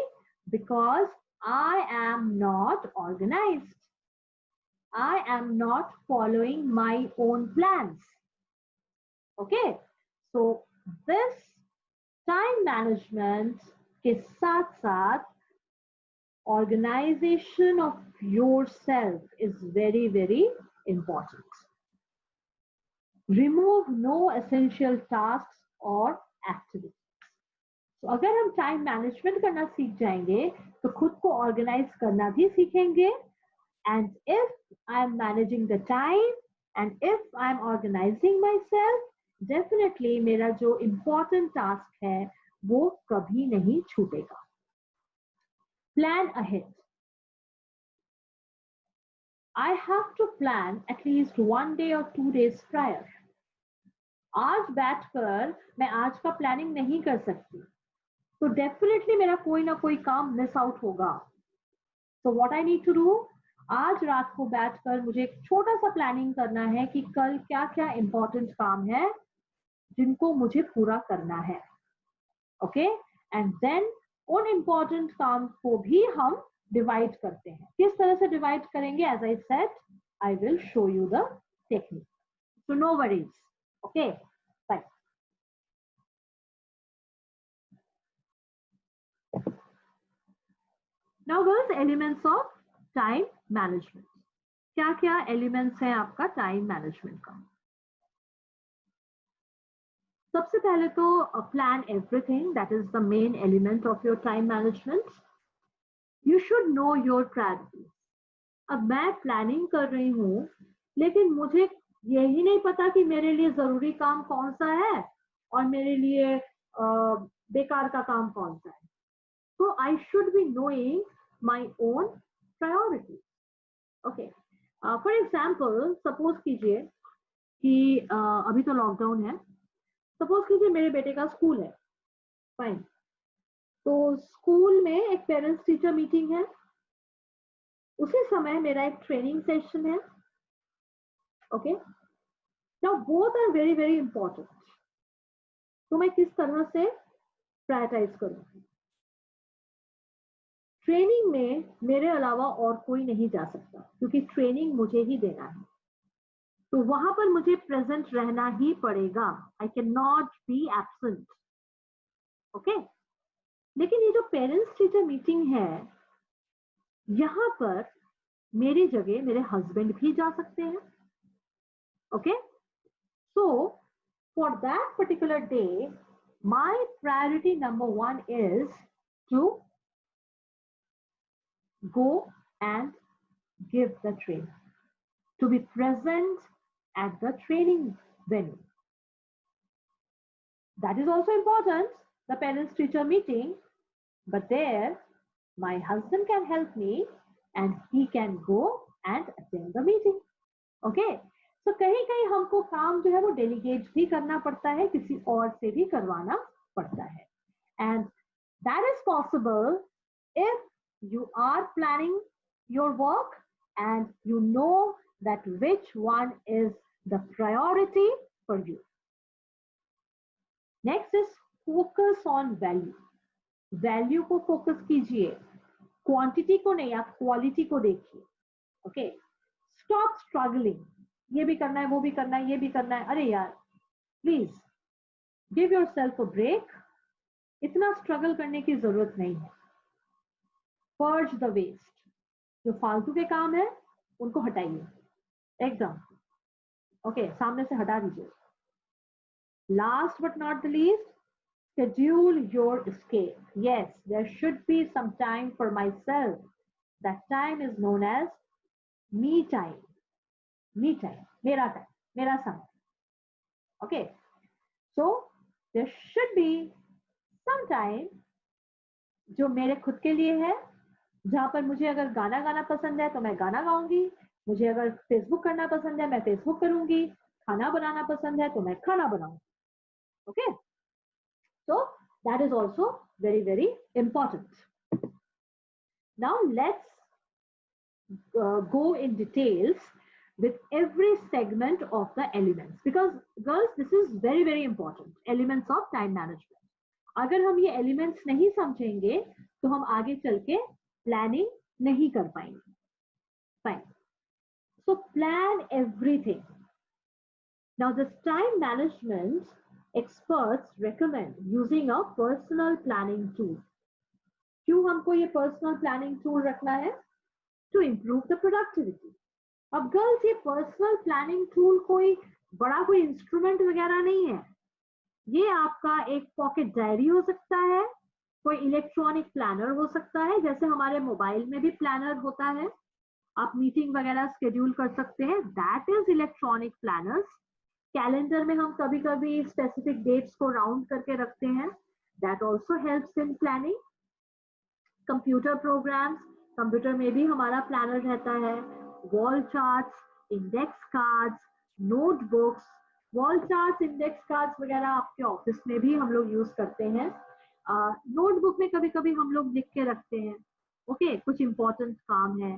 Because I am not organized. I am not following my own plans. Okay, so this time management के साथ साथ organization of yourself is very, very important. Remove no essential tasks or activities. तो अगर हम time management करना सीख जाएंगे तो खुद को ऑर्गेनाइज करना भी सीखेंगे। And if I am managing the time and if I am organising myself, definitely मेरा जो इम्पोर्टेंट टास्क है वो कभी नहीं छूटेगा। Plan ahead. I have to plan at least 1 day or 2 days prior. आज बैठकर मैं आज का प्लानिंग नहीं कर सकती, तो डेफिनेटली मेरा कोई ना कोई काम मिस आउट होगा। तो what I need to do, आज रात को बैठकर मुझे एक छोटा सा प्लानिंग करना है कि कल क्या क्या इंपॉर्टेंट काम है जिनको मुझे पूरा करना है। ओके, एंड देन उन इंपॉर्टेंट काम को भी हम डिवाइड करते हैं। किस तरह से डिवाइड करेंगे, as I said, I will show you the technique, so no worries. Okay, bye. Now girls, elements of time management. क्या क्या एलिमेंट्स हैं आपका टाइम मैनेजमेंट का? सबसे पहले तो plan everything, that is the main element of your time management. You should know your priorities. अब मैं प्लानिंग कर रही हूँ लेकिन मुझे यही नहीं पता कि मेरे लिए जरूरी काम कौन सा है और मेरे लिए बेकार का काम कौन सा है। तो I should be knowing my own priority. Okay, for example suppose कीजिए कि अभी तो लॉकडाउन है, सपोज कीजिए मेरे बेटे का स्कूल है, फाइन। तो स्कूल में एक पेरेंट्स टीचर मीटिंग है, उसी समय मेरा एक ट्रेनिंग सेशन है। Okay, now both are very very important. तो मैं किस तरह से प्रायोरिटाइज करूंगी? ट्रेनिंग में मेरे अलावा और कोई नहीं जा सकता क्योंकि ट्रेनिंग मुझे ही देना है, तो वहां पर मुझे प्रेजेंट रहना ही पड़ेगा। I can not be absent. Okay, लेकिन ये जो पेरेंट्स टीचर मीटिंग है, यहां पर मेरी जगह मेरे हस्बैंड भी जा सकते हैं। Okay, so for that particular day my priority number 1 is to go and give the training, to be present at the training venue. That is also important, the parents teacher meeting, but there my husband can help me and he can go and attend the meeting. Okay, so कहीं कहीं हमको काम जो है वो delegate भी करना पड़ता है, किसी और से भी करवाना पड़ता है, and that is possible if you are planning your work and you know that which one is the priority for you. Next is focus on value. Value को फोकस कीजिए, क्वांटिटी को नहीं, आप क्वालिटी को देखिए। ओके, स्टॉप स्ट्रगलिंग, ये भी करना है, वो भी करना है, ये भी करना है। अरे यार, please give yourself a break. इतना स्ट्रगल करने की जरूरत नहीं है। पर्ज द वेस्ट, जो फालतू के काम है उनको हटाइए एकदम। ओके, सामने से हटा दीजिए। Last but not the least, schedule your escape. Yes, there should be some time for myself. That time is known as me time. Me time, mera time, mera समय. Okay, so there should be some time जो मेरे खुद के लिए है, जहाँ पर मुझे अगर गाना गाना पसंद है तो मैं गाना गाऊंगी, मुझे अगर फेसबुक करना पसंद है मैं फेसबुक करूंगी, खाना बनाना पसंद है तो मैं खाना बनाऊंगी. Okay, so that is also very very important. Now let's go in details with every segment of the elements, because girls, this is very very important, elements of time management. अगर हम ये elements नहीं समझेंगे तो हम आगे चल के planning नहीं कर पाएंगे. Fine. So plan everything. Now this time management experts recommend using a personal planning tool. क्यों हमको ये personal planning tool रखना है? To improve the productivity. अब गर्ल्स, ये पर्सनल प्लानिंग टूल कोई बड़ा कोई इंस्ट्रूमेंट वगैरह नहीं है. ये आपका एक पॉकेट डायरी हो सकता है, कोई इलेक्ट्रॉनिक प्लानर हो सकता है, जैसे हमारे मोबाइल में भी प्लानर होता है, आप मीटिंग वगैरह स्केड्यूल कर सकते हैं, that is electronic planners. Calendar में हम कभी कभी स्पेसिफिक डेट्स को राउंड करके रखते हैं, that also helps in planning. Computer programs, computer में भी हमारा प्लानर रहता है. Wall charts, index cards, notebooks, wall charts, index cards वगैरह आपके ऑफिस में भी हम लोग यूज करते हैं. नोटबुक में कभी कभी हम लोग लिख के रखते हैं. ओके, कुछ इंपॉर्टेंट काम है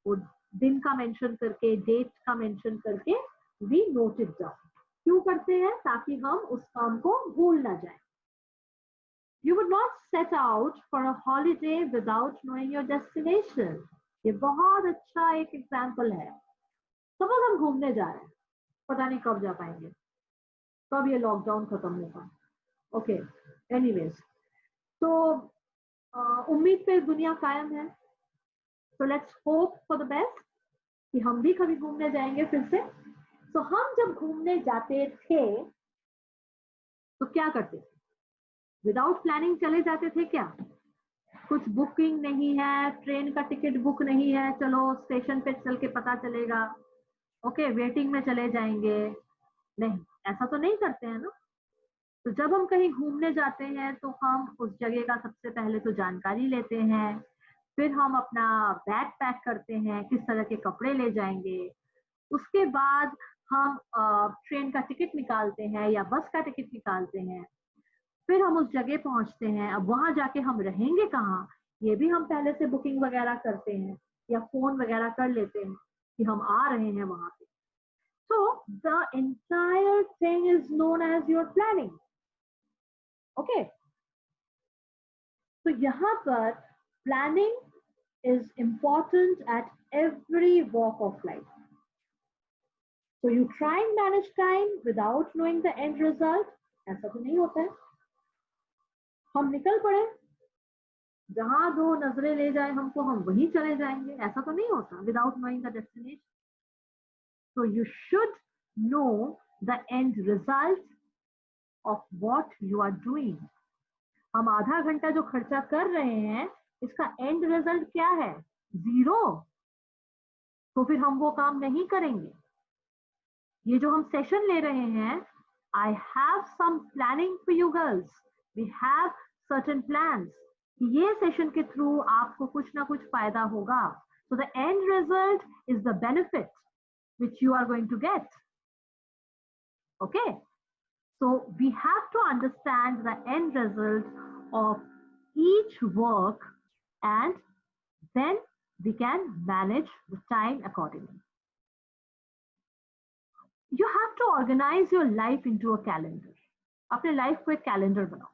वो दिन का मेंशन करके, डेट का मेंशन करके वी नोट इट डाउन. क्यों करते हैं? ताकि हम उस काम को भूल ना जाए. You would not set out for a holiday without knowing your destination. ये बहुत अच्छा एक एग्जाम्पल है. सपोज हम घूमने जा रहे हैं, पता नहीं कब जा पाएंगे, कब ये लॉकडाउन खत्म होगा. ओके, एनीवेज, तो उम्मीद पे दुनिया कायम है. तो let's hope for the best कि हम भी कभी घूमने जाएंगे फिर से. तो हम जब घूमने जाते थे तो क्या करते थे? विदाउट प्लानिंग चले जाते थे क्या? कुछ बुकिंग नहीं है, ट्रेन का टिकट बुक नहीं है, चलो स्टेशन पे चल के पता चलेगा, ओके वेटिंग में चले जाएंगे. नहीं, ऐसा तो नहीं करते हैं ना. तो जब हम कहीं घूमने जाते हैं तो हम उस जगह का सबसे पहले तो जानकारी लेते हैं, फिर हम अपना बैग पैक करते हैं, किस तरह के कपड़े ले जाएंगे. उसके बाद हम ट्रेन का टिकट निकालते हैं या बस का टिकट निकालते हैं, फिर हम उस जगह पहुंचते हैं. अब वहां जाके हम रहेंगे कहाँ, ये भी हम पहले से बुकिंग वगैरह करते हैं या फोन वगैरह कर लेते हैं कि हम आ रहे हैं वहां पे. So the entire thing is known as your planning. Okay. तो यहाँ पर planning is important at every walk of life. So you try and manage time without knowing the end result. ऐसा तो नहीं होता है. हम निकल पड़े, जहां दो नजरें ले जाए हमको हम वहीं चले जाएंगे, ऐसा तो नहीं होता. Without knowing the destination. So you should know the end result of what you are doing. हम आधा घंटा जो खर्चा कर रहे हैं, इसका एंड रिजल्ट क्या है? 0. तो फिर हम वो काम नहीं करेंगे. ये जो हम सेशन ले रहे हैं, I have some planning for you girls. We have certain plans. ये सेशन के थ्रू आपको कुछ ना कुछ फायदा होगा. So the end result is the benefit which you are going to get. Okay. So we have to understand the end result of each work and then we can manage the time accordingly. You have to organize your life into a calendar. अपने life को एक calendar बनाओ.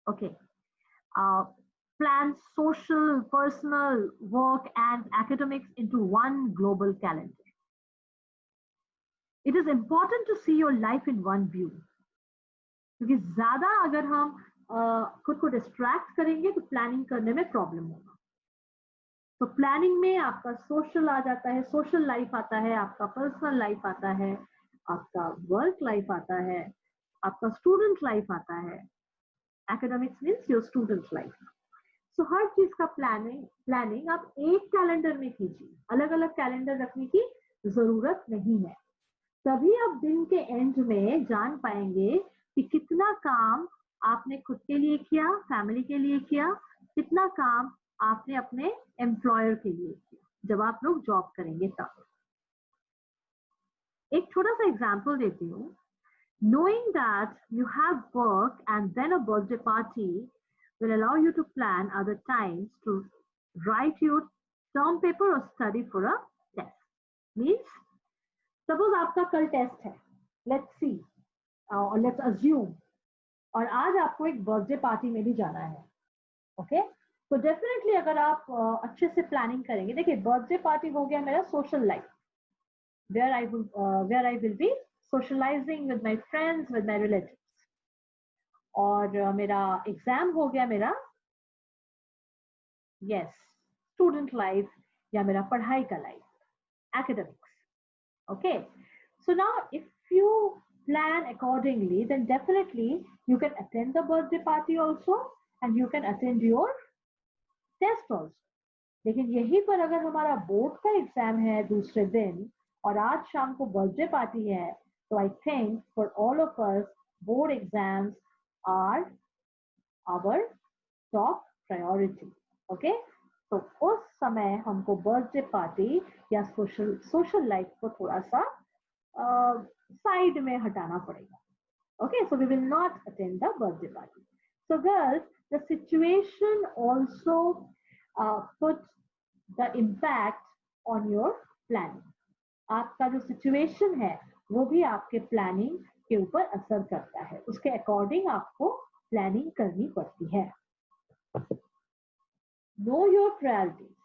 Okay. Plan social, personal, work and academics into one global calendar. It is important to see your life in one view. क्योंकि ज्यादा अगर हम खुद को डिस्ट्रैक्ट करेंगे तो प्लानिंग करने में प्रॉब्लम होगा. तो प्लानिंग में आपका सोशल आ जाता है, सोशल लाइफ आता है, आपका पर्सनल लाइफ आता है, आपका वर्क लाइफ आता है, आपका स्टूडेंट लाइफ आता है. Academics means your student life. So हर चीज का प्लानिंग आप एक कैलेंडर में कीजिए. अलग अलग कैलेंडर रखने की जरूरत नहीं है. तभी आप दिन के एंड में जान पाएंगे कि कितना काम आपने खुद के लिए किया, फैमिली के लिए किया, कितना काम आपने अपने एम्प्लॉयर के लिए किया जब आप लोग जॉब करेंगे तब। एक छोटा सा एग्जाम्पल देती हूँ। Knowing that you have work and then a birthday party will allow you to plan other times to write your term paper or study for a test. Means, suppose आपका कल test है, let's see, or let's assume, और आज आपको एक birthday party में भी जाना है, ओके? तो डेफिनेटली अगर आप अच्छे से प्लानिंग करेंगे, देखिए बर्थडे पार्टी हो गया मेरा social life, where I will be socializing with my friends, with my relatives. और मेरा एग्जाम हो गया मेरा स्टूडेंट लाइफ या मेरा पढ़ाई का life, academics. Okay, so now if you plan accordingly, then definitely you can attend the birthday party also and you can attend your test also. लेकिन यहीं पर अगर हमारा बोर्ड का एग्जाम है दूसरे दिन और आज शाम को बर्थडे पार्टी है, तो I think for all of us board exams are our top priority, okay? तो उस समय हमको बर्थडे पार्टी या सोशल लाइफ को थोड़ा सा साइड में हटाना पड़ेगा, okay? So we will not attend the birthday party. So girls, the situation also puts the impact on your planning. आपका जो सिचुएशन है वो भी आपके प्लानिंग के ऊपर असर करता है, उसके अकॉर्डिंग आपको प्लानिंग करनी पड़ती है. Know your priorities.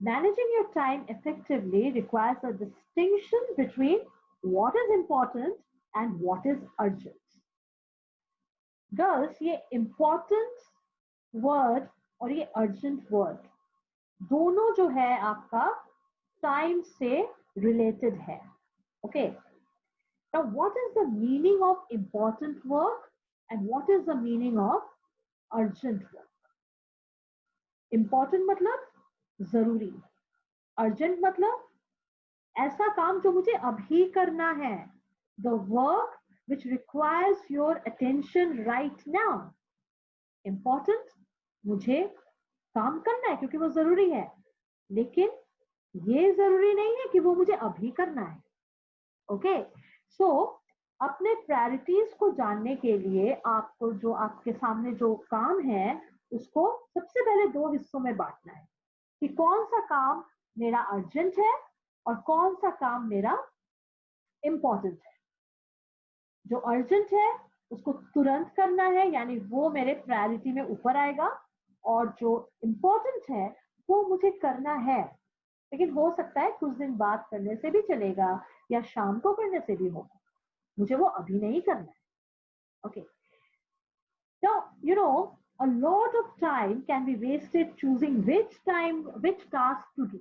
Managing your time effectively requires a distinction between what is important and what is urgent. Girls, ये important word और ये urgent word दोनों जो है आपका टाइम से रिलेटेड है, okay? Now what is the meaning of important work and what is the meaning of urgent work? Important मतलब जरूरी, अर्जेंट मतलब ऐसा काम जो मुझे अभी करना है, the work which requires your attention right now. Important, मुझे काम करना है क्योंकि वो जरूरी है, लेकिन ये जरूरी नहीं है कि वो मुझे अभी करना है, ओके? सो अपने प्रायोरिटीज को जानने के लिए आपको जो आपके सामने जो काम है उसको सबसे पहले दो हिस्सों में बांटना है कि कौन सा काम मेरा अर्जेंट है और कौन सा काम मेरा इंपॉर्टेंट है. जो अर्जेंट है उसको तुरंत करना है, यानी वो मेरे प्रायोरिटी में ऊपर आएगा, और जो इम्पोर्टेंट है वो मुझे करना है, लेकिन हो सकता है कुछ दिन बाद करने से भी चलेगा या शाम को करने से भी होगा, मुझे वो अभी नहीं करना है, okay? Now you know a lot of time can be wasted choosing which task to do.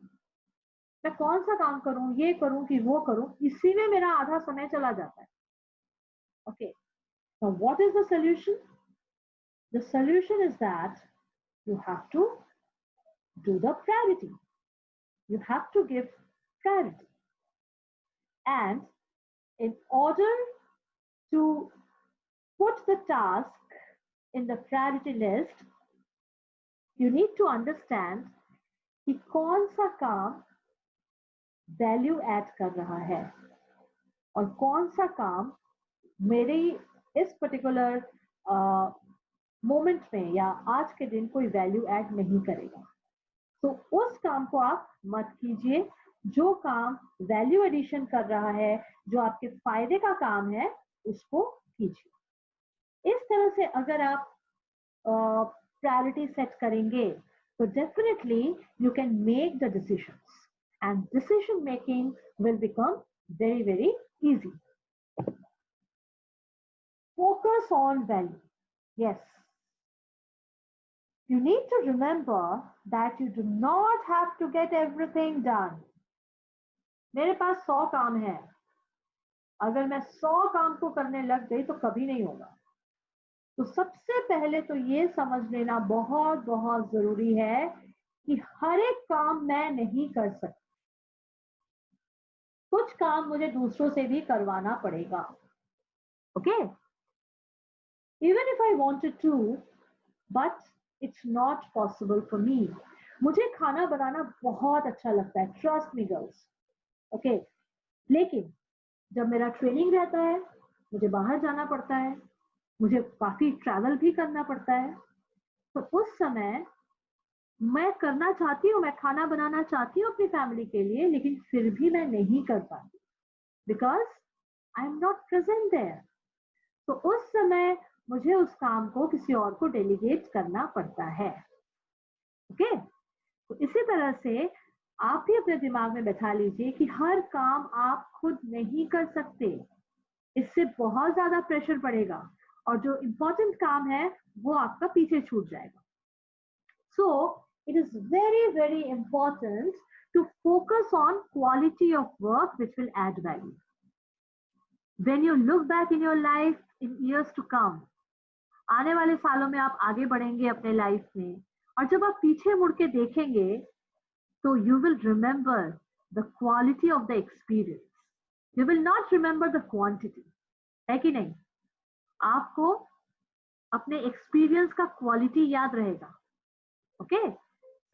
मैं कौन सा काम करूं, ये करूं कि वो करूं, इसी में मेरा आधा समय चला जाता है, okay? Now what is the solution? The solution is that you have to do the priority. You have to give priority. And in order to put the task in the priority list, you need to understand कि कौन सा काम value add कर रहा है और कौन सा काम मेरी इस पर्टिकुलर मोमेंट में या आज के दिन कोई वैल्यू ऐड नहीं करेगा. तो उस काम को आप मत कीजिए. जो काम वैल्यू एडिशन कर रहा है, जो आपके फायदे का काम है, उसको कीजिए. इस तरह से अगर आप प्रायोरिटी सेट करेंगे तो definitely you can make the decisions and decision making will become very very easy. Focus on value. Yes. You need to remember that you do not have to get everything done. मेरे पास 100 काम है, अगर मैं 100 काम को करने लग गई तो कभी नहीं होगा. तो सबसे पहले तो ये समझ लेना बहुत बहुत जरूरी है कि हर एक काम मैं नहीं कर सकती. कुछ काम मुझे दूसरों से भी करवाना पड़ेगा, okay? Even if I wanted to, but it's not possible for me. मुझे खाना बनाना बहुत अच्छा लगता है, ट्रस्ट मी गर्ल्स, ओके। लेकिन जब मेरा ट्रेनिंग रहता है, मुझे बाहर जाना पड़ता है, मुझे काफी ट्रैवल भी करना पड़ता है, तो उस समय मैं करना चाहती हूँ, मैं खाना बनाना चाहती हूँ अपनी फैमिली के लिए, लेकिन फिर भी मैं नहीं कर पाती because I am not present there. तो उस समय मुझे उस काम को किसी और को डेलीगेट करना पड़ता है, ओके। तो इसी तरह से आप भी अपने दिमाग में बैठा लीजिए कि हर काम आप खुद नहीं कर सकते, इससे बहुत ज्यादा प्रेशर पड़ेगा और जो इम्पोर्टेंट काम है वो आपका पीछे छूट जाएगा। सो it is very very important to focus on quality of work which will add value. When you look back in your life in years to come, आने वाले सालों में आप आगे बढ़ेंगे अपने लाइफ में, और जब आप पीछे मुड़ के देखेंगे तो you will remember the quality of the experience. You will not remember the quantity, है कि नहीं? आपको अपने एक्सपीरियंस का क्वालिटी याद रहेगा, okay.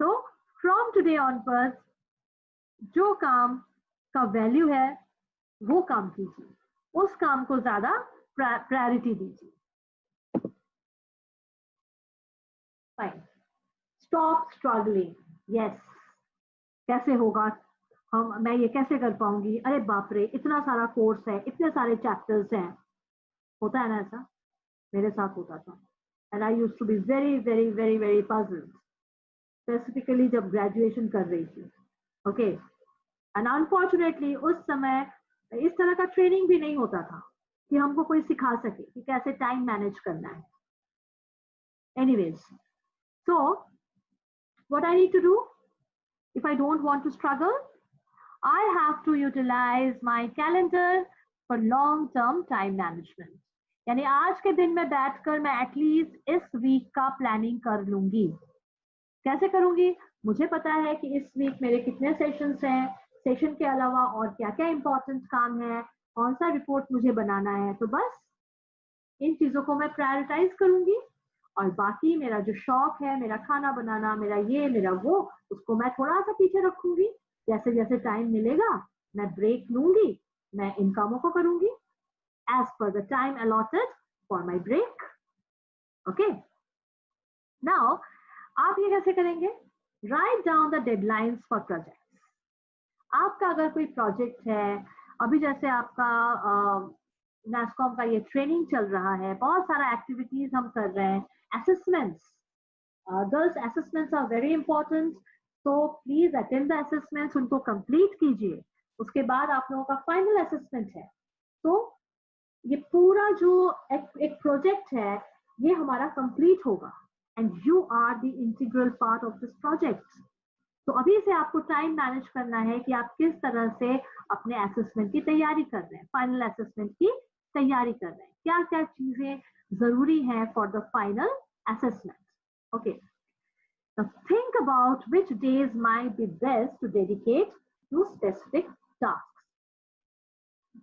So from today onwards जो काम का वैल्यू है वो काम कीजिए, उस काम को ज्यादा प्रायोरिटी दीजिए। Fine, stop struggling. यस, कैसे होगा, मैं ये कैसे कर पाऊंगी, अरे बाप रे इतना सारा कोर्स है, इतने सारे चैप्टर्स हैं, होता है ना ऐसा, मेरे साथ होता था। And I used to be very very very very puzzled, specifically जब ग्रेजुएशन कर रही थी, ओके। एंड अनफॉर्चुनेटली उस समय इस तरह का ट्रेनिंग भी नहीं होता था कि हमको कोई सिखा सके कि कैसे टाइम मैनेज करना है। Anyways, so what I need to do if I don't want to struggle, I have to utilize my calendar for long-term time management. यानी आज के दिन में बैठकर मैं एटलीस्ट इस वीक का प्लानिंग कर लूंगी। कैसे करूंगी? मुझे पता है कि इस वीक मेरे कितने सेशंस हैं, सेशन के अलावा और क्या क्या इंपॉर्टेंट काम है, कौन सा रिपोर्ट मुझे बनाना है, तो बस इन चीजों को मैं प्रायोरिटाइज करूंगी और बाकी मेरा जो शौक है, मेरा खाना बनाना, मेरा ये मेरा वो, उसको मैं थोड़ा सा पीछे रखूंगी। जैसे जैसे टाइम मिलेगा मैं ब्रेक लूंगी, मैं इन कामों को करूंगी as per the time allotted for my break, okay. Now आप ये कैसे करेंगे? Write down the deadlines for projects. आपका अगर कोई प्रोजेक्ट है, अभी जैसे आपका NASSCOM का ये ट्रेनिंग चल रहा है, बहुत सारा एक्टिविटीज हम कर रहे हैं, assessments, girls assessments are very important, so please attend the assessments, उनको complete कीजिए। उसके बाद आप लोगों का फाइनल असेसमेंट है, तो ये पूरा जो एक प्रोजेक्ट है ये हमारा कंप्लीट होगा and you are the integral part of this project. तो अभी से आपको टाइम मैनेज करना है कि आप किस तरह से अपने असेसमेंट की तैयारी कर रहे हैं, फाइनल असेसमेंट की तैयारी कर रहे हैं, क्या क्या चीजें जरूरी है for the final assessment, okay. Now think about which days might be best to dedicate to specific tasks.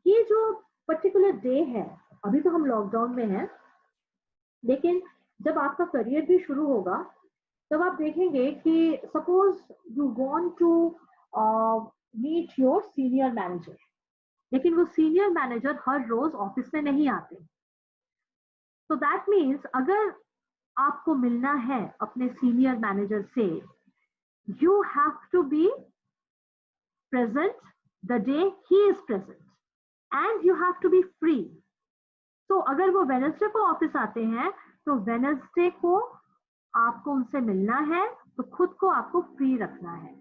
ये जो पर्टिकुलर डे है, अभी तो हम लॉकडाउन में हैं, लेकिन जब आपका करियर भी शुरू होगा तब आप देखेंगे कि suppose you want to meet your senior manager, लेकिन वो सीनियर मैनेजर हर रोज ऑफिस में नहीं आते। तो दैट मीन्स अगर आपको मिलना है अपने सीनियर मैनेजर से, you have to be present the day he is present and you have to be free. तो अगर वो वेडनेसडे को ऑफिस आते हैं तो वेडनेसडे को आपको उनसे मिलना है, तो खुद को आपको फ्री रखना है,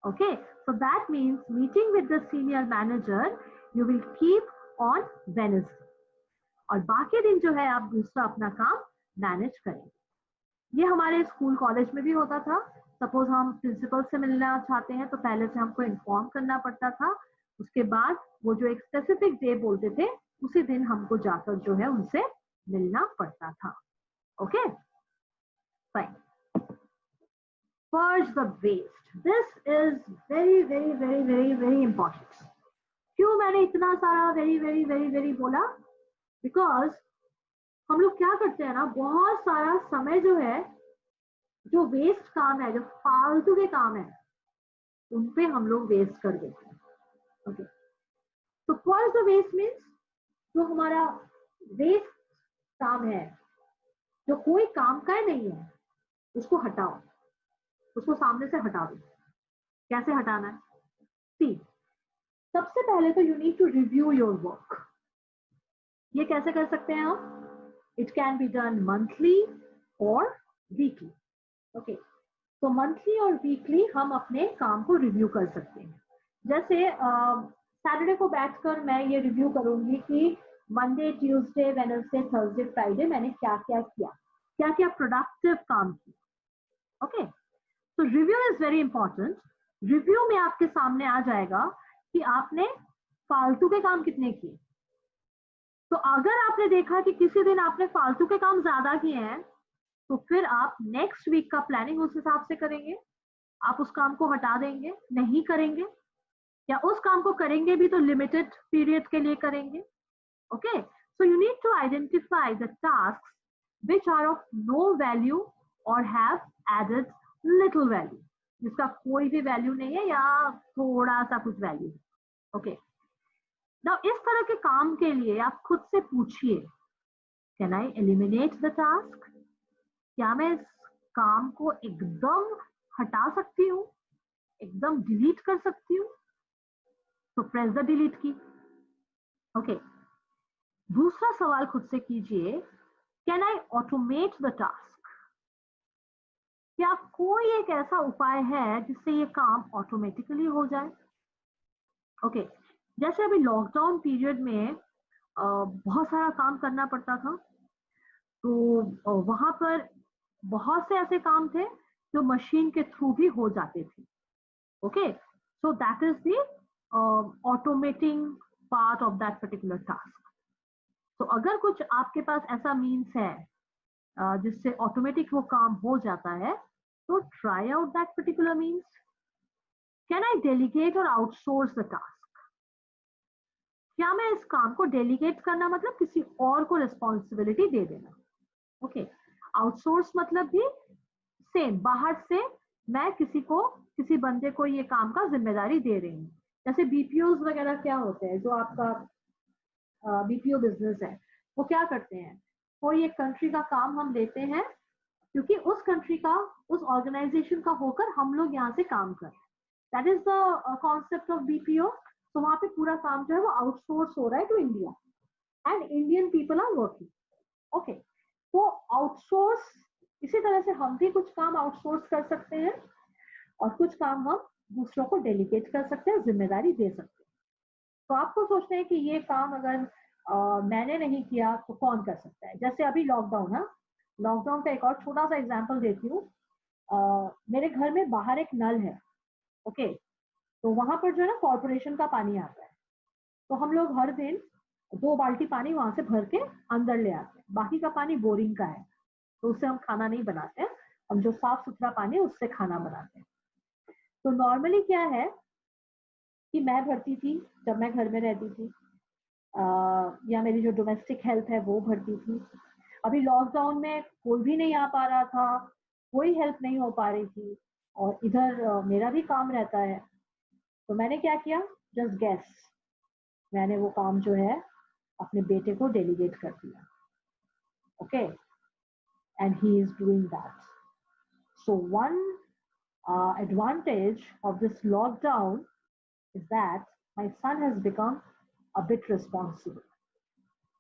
okay. So that means meeting with the senior manager you will keep on Wednesday, और बाकी दिन जो है आप दूसरा अपना काम मैनेज करें। ये हमारे स्कूल कॉलेज में भी होता था। सपोज हम प्रिंसिपल से मिलना चाहते हैं तो पहले से हमको इन्फॉर्म करना पड़ता था, उसके बाद वो जो एक स्पेसिफिक डे बोलते थे उसी दिन हमको जाकर जो है उनसे मिलना पड़ता था, okay fine. Purge the waste. This is very very very very very important. क्यों मैंने इतना सारा very very very very बोला? Because हम लोग क्या करते हैं ना, बहुत सारा समय जो है जो वेस्ट काम है, जो फालतू के काम है, उन पे हम लोग वेस्ट कर देते हैं। ओके, तो what is the waste means? जो हमारा वेस्ट काम है, जो कोई काम का ही नहीं है, उसको हटाओ, उसको सामने से हटा दो। कैसे हटाना है? सी, सबसे पहले तो you need to review your work. ये कैसे कर सकते हैं हम? It can be done monthly और वीकली। ओके, तो मंथली और वीकली हम अपने काम को रिव्यू कर सकते हैं। जैसे सैटरडे को बैठकर मैं ये रिव्यू करूंगी कि Monday, Tuesday, Wednesday, Thursday, Friday मैंने क्या क्या किया, क्या क्या प्रोडक्टिव काम किया। ओके, तो review is very important. Review में आपके सामने आ जाएगा कि आपने फालतू के काम कितने किए। तो अगर आपने देखा कि किसी दिन आपने फालतू के काम ज्यादा किए हैं, तो फिर आप नेक्स्ट वीक का प्लानिंग उस हिसाब से करेंगे। आप उस काम को हटा देंगे, नहीं करेंगे, या उस काम को करेंगे भी तो लिमिटेड पीरियड के लिए करेंगे। Okay, so you need to identify the task which are of no value और हैव एडेड लिटिल वैल्यू, जिसका कोई भी वैल्यू नहीं है या थोड़ा सा कुछ वैल्यू। ओके, नाउ इस तरह के काम के लिए आप खुद से पूछिए, can I eliminate the task? क्या मैं इस काम को एकदम हटा सकती हूँ, एकदम डिलीट कर सकती हूँ? तो प्रेस द डिलीट की। ओके, दूसरा सवाल खुद से कीजिए, can I automate the task? क्या कोई एक ऐसा उपाय है जिससे ये काम ऑटोमेटिकली हो जाए? ओके, जैसे अभी लॉकडाउन पीरियड में बहुत सारा काम करना पड़ता था, तो वहां पर बहुत से ऐसे काम थे जो मशीन के थ्रू भी हो जाते थे। Okay, so that is the automating part of that particular task. तो अगर कुछ आपके पास ऐसा मीन्स है जिससे ऑटोमेटिक वो काम हो जाता है, तो try out that particular means. Can I delegate और आउटसोर्स द टास्क? क्या मैं इस काम को डेलीगेट करना मतलब किसी और को रिस्पॉन्सिबिलिटी दे देना। ओके, आउटसोर्स मतलब भी सेम, बाहर से मैं किसी बंदे को ये काम का जिम्मेदारी दे रही हूँ। जैसे बीपीओ वगैरह क्या होते हैं, जो आपका बीपीओ बिजनेस है, वो क्या करते हैं, कोई एक कंट्री का काम हम लेते हैं, क्योंकि उस कंट्री का, उस ऑर्गेनाइजेशन का होकर हम लोग यहाँ से काम कर रहे हैं। That is the concept of BPO. तो वहां पे पूरा काम जो है वो आउटसोर्स हो रहा है to India, and Indian people are working. Okay, तो आउटसोर्स, इसी तरह से हम भी कुछ काम आउटसोर्स कर सकते हैं और कुछ काम हम दूसरों को डेलीगेट कर सकते हैं, जिम्मेदारी दे सकते हैं। तो आपको सोचना है कि ये काम अगर मैंने नहीं किया तो कौन कर सकता है। जैसे अभी लॉकडाउन है, लॉकडाउन का एक और छोटा सा एग्जांपल देती हूँ। मेरे घर में बाहर एक नल है। ओके, तो वहां पर जो है ना कॉर्पोरेशन का पानी आता है, तो हम लोग हर दिन 2 बाल्टी पानी वहां से भर के अंदर ले आते हैं। बाकी का पानी बोरिंग का है, तो उससे हम खाना नहीं बनाते हैं, हम जो साफ सुथरा पानी है उससे खाना बनाते हैं। तो नॉर्मली क्या है कि मैं भरती थी जब मैं घर में रहती थी, या मेरी जो डोमेस्टिक हेल्प है वो भरती थी। अभी लॉकडाउन में कोई भी नहीं आ पा रहा था, कोई हेल्प नहीं हो पा रही थी, और इधर मेरा भी काम रहता है। तो मैंने क्या किया, जस्ट गैस, मैंने वो काम जो है अपने बेटे को डेलीगेट कर दिया। Okay, and he is doing that. So one advantage of this lockdown is that my son has become a bit responsible.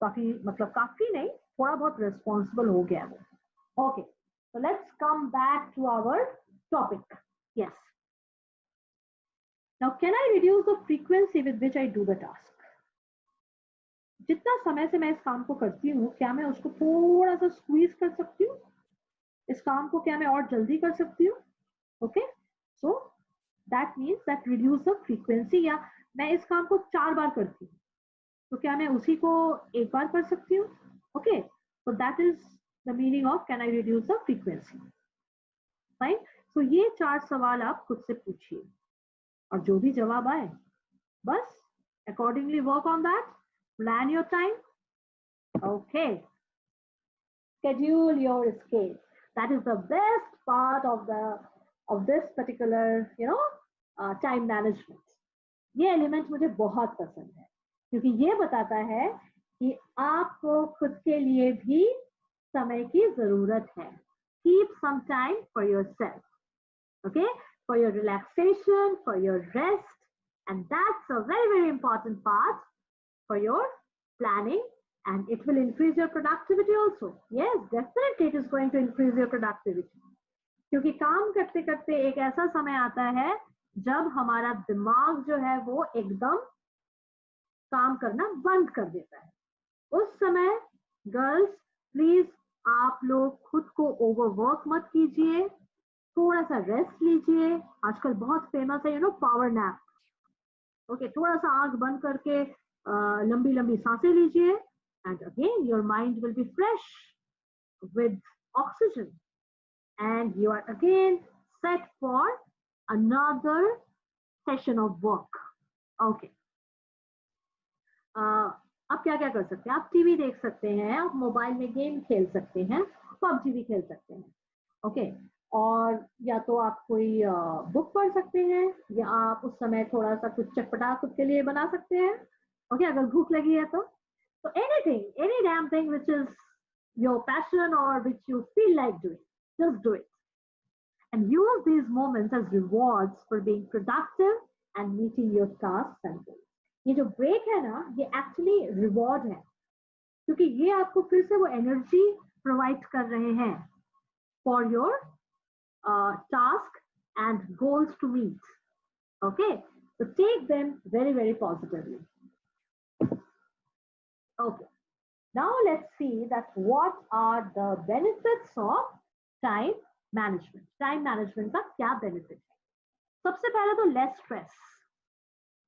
काफी, मतलब काफी नहीं, थोड़ा बहुत रिस्पॉन्सिबल हो गया वो। Okay, so let's come back to our topic. Yes, now can I reduce the frequency with which I do the task? जितना समय से मैं इस काम को करती हूँ, क्या मैं उसको थोड़ा सा स्क्वीज कर सकती हूँ? इस काम को क्या मैं और जल्दी कर सकती हूँ? Okay, so that means that reduce the frequency. या मैं इस काम को 4 बार करती हूँ, तो क्या मैं उसी को 1 बार कर सकती हूँ? Okay, so that is the meaning of can I reduce the frequency. Fine. So ये 4 सवाल आप खुद से पूछिए, और जो भी जवाब आए बस accordingly work on that, plan your time. Okay, schedule your escape. That is the best part of this particular time management. ये एलिमेंट मुझे बहुत पसंद है क्योंकि ये बताता है कि आपको खुद के लिए भी समय की जरूरत है. Keep some time for yourself, okay, for your relaxation, for your rest, and that's a very, very important part for your planning, and it will increase your productivity also. Yes, definitely it is going to increase your productivity. क्योंकि काम करते करते एक ऐसा समय आता है जब हमारा दिमाग जो है वो एकदम काम करना बंद कर देता है. उस समय गर्ल्स प्लीज आप लोग खुद को ओवरवर्क मत कीजिए, थोड़ा सा रेस्ट लीजिए. आजकल बहुत फेमस है पावर नैप. ओके, थोड़ा सा आंख बंद करके लंबी लंबी सांसें लीजिए, and again your mind will be fresh with oxygen, and you are again set for another session of work. Okay. आप क्या क्या कर सकते हैं? आप टीवी देख सकते हैं, आप मोबाइल में गेम खेल सकते हैं, पबजी भी खेल सकते हैं. ओके, और या तो आप कोई बुक पढ़ सकते हैं, या आप उस समय थोड़ा सा कुछ चटपटा खुद के लिए बना सकते हैं. ओके, अगर भूख लगी है तो anything, any damn thing which is your passion or which you feel like doing, just do it. And use these moments as rewards for being productive and meeting your tasks and goals. ये जो break है ना, ये actually reward है क्योंकि ये आपको फिर से वो एनर्जी प्रोवाइड कर रहे हैं for your task and goals to meet. Okay, so take them very, very positively. Okay, now let's see that what are the benefits of time management. Time management का क्या बेनिफिट है? सबसे पहले तो less stress.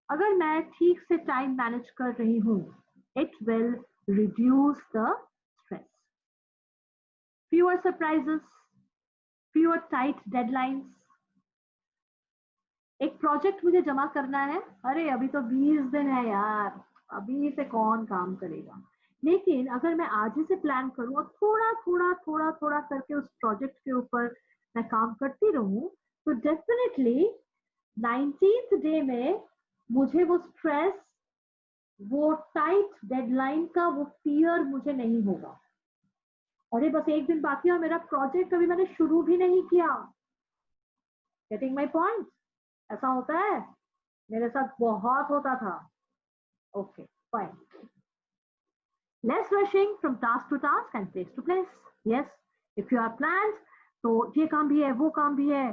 अगर मैं ठीक से टाइम मैनेज कर रही हूं, it will reduce the stress. Fewer surprises, fewer tight deadlines. एक प्रोजेक्ट मुझे जमा करना है, अरे अभी तो 20 दिन है यार, अभी से कौन काम करेगा. लेकिन अगर मैं आज ही से प्लान करूं और थोड़ा थोड़ा थोड़ा थोड़ा करके उस प्रोजेक्ट के ऊपर मैं काम करती रहूं, तो डेफिनेटली 19th डे में मुझे वो स्ट्रेस, वो टाइट डेडलाइन का वो फियर मुझे नहीं होगा. अरे बस एक दिन बाकी है और मेरा प्रोजेक्ट अभी मैंने शुरू भी नहीं किया. Getting my point? ऐसा होता है, मेरे साथ बहुत होता था. Okay, fine. Less rushing from task to task and place to place. Yes, if you are planned, तो ये काम भी है, वो काम भी है,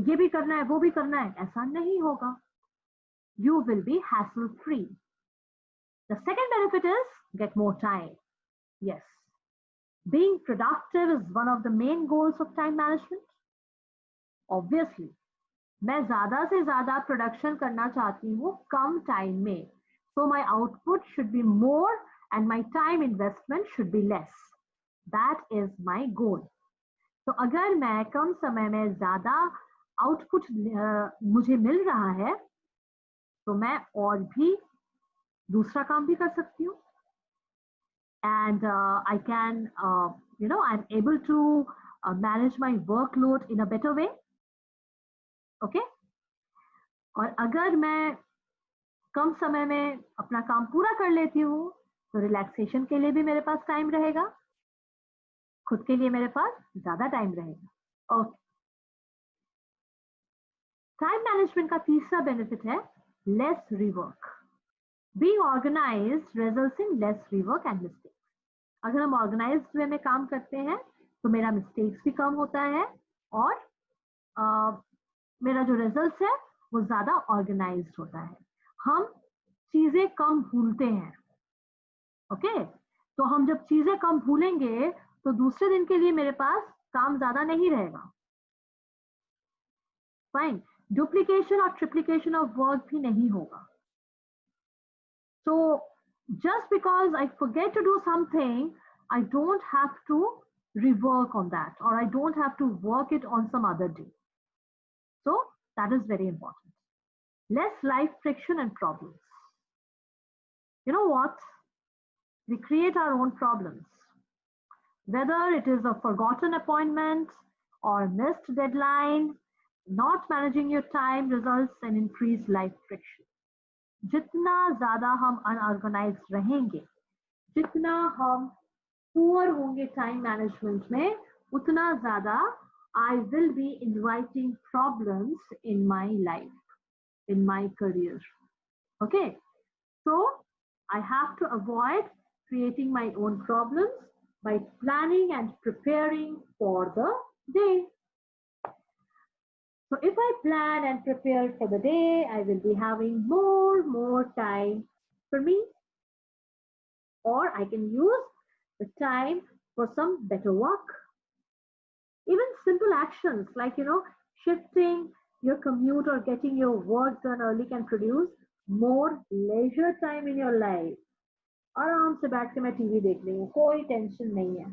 ये भी करना है, वो भी करना है, ऐसा नहीं होगा. You will be hassle free. The second benefit is get more time. Yes, being productive is one of the main goals of time management. Obviously, मैं ज्यादा से ज्यादा प्रोडक्शन करना चाहती हूँ कम टाइम में. So my output should be more and my time investment should be less. That is my goal. तो अगर मैं कम समय में ज्यादा आउटपुट मुझे मिल रहा है, तो मैं और भी दूसरा काम भी कर सकती हूँ. And I can, I'm able to manage my workload in a better way. Okay? और अगर मैं कम समय में अपना काम पूरा कर लेती हूँ, तो रिलैक्सेशन के लिए भी मेरे पास टाइम रहेगा, खुद के लिए मेरे पास ज्यादा टाइम रहेगा. ओके, टाइम मैनेजमेंट का तीसरा बेनिफिट है less rework. Being organised results in less rework and mistakes. अगर हम ऑर्गेनाइज्ड वे में काम करते हैं तो मेरा मिस्टेक्स भी कम होता है और मेरा जो रिजल्ट्स है वो ज्यादा ऑर्गेनाइज्ड होता है. हम चीजें कम भूलते हैं. ओके, तो हम जब चीजें कम भूलेंगे तो दूसरे दिन के लिए मेरे पास काम ज्यादा नहीं रहेगा. फाइन. डुप्लीकेशन और ट्रिप्लीकेशन ऑफ वर्क भी नहीं होगा. So just because I forget to do something, I don't have to rework on that, or I don't have to work it on some other day. So that is very important. Less life friction and problems. You know what? We create our own problems. whether it is a forgotten appointment or missed deadline, not managing your time results in increased life friction. जितना ज़्यादा हम unorganized रहेंगे, जितना हम poor होंगे time management में, उतना ज़्यादा I will be inviting problems in my life, in my career. Okay, so I have to avoid creating my own problems by planning and preparing for the day. So if I plan and prepare for the day, I will be having more time for me, or I can use the time for some better work. Even simple actions like, shifting your commute or getting your work done early can produce more leisure time in your life. आराम से बैठ के मैं TV देख रही हूँ, कोई tension नहीं है,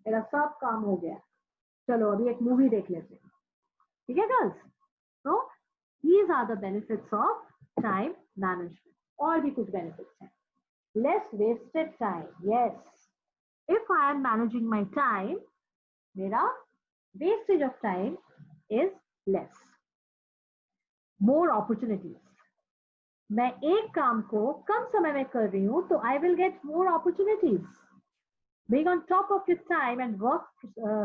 मेरा सब काम हो गया, चलो अभी एक मूवी देख लेते हैं, ठीक है girls? So these are the benefits of time management. और भी कुछ benefits हैं. Less wasted time. Yes. If I am managing my time, मेरा wastage of time is less. More opportunities. मैं एक काम को कम समय में कर रही हूँ तो I will get more opportunities. Being on top of your time and work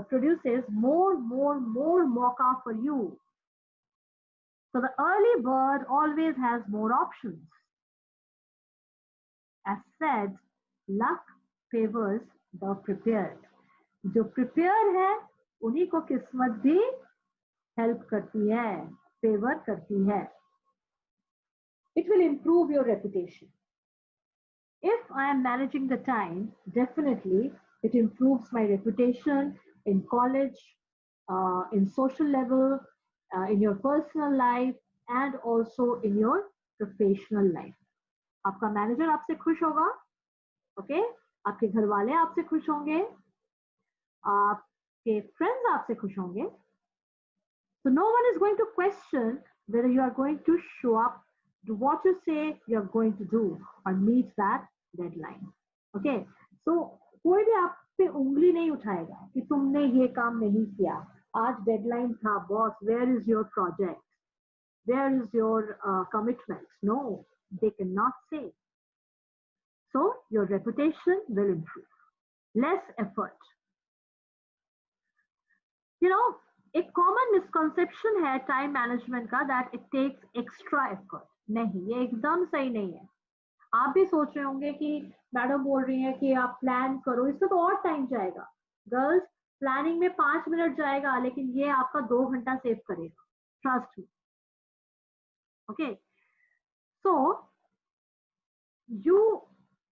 produces more mauka for you. So the early bird always has more options. As said, luck favors the prepared. जो prepare है उन्हीं को किस्मत भी help करती है, favor करती है. It will improve your reputation. If I am managing the time, definitely it improves my reputation in college, in social level, in your personal life, and also in your professional life. आपका manager आपसे खुश होगा, okay? आपके घर वाले आपसे खुश होंगे, आपके फ्रेंड्स आपसे खुश होंगे. So no one is going to question whether you are going to show up, do what you say you are going to do, or meet that deadline. Okay? So कोई भी आप पे उंगली नहीं उठाएगा कि तुमने ये काम नहीं किया, आज डेडलाइन था boss, where is your project, where is your commitment? No, they cannot say. So your reputation will improve. Less effort. You know, एक कॉमन मिसकंसेप्शन है टाइम मैनेजमेंट का, that it takes extra effort. नहीं, ये एकदम सही नहीं है. आप भी सोच रहे होंगे कि मैडम बोल रही है कि आप प्लान करो, इसमें तो और टाइम जाएगा. गर्ल्स, प्लानिंग में 5 मिनट जाएगा, लेकिन ये आपका 2 घंटा सेव करेगा, trust me. Okay, so you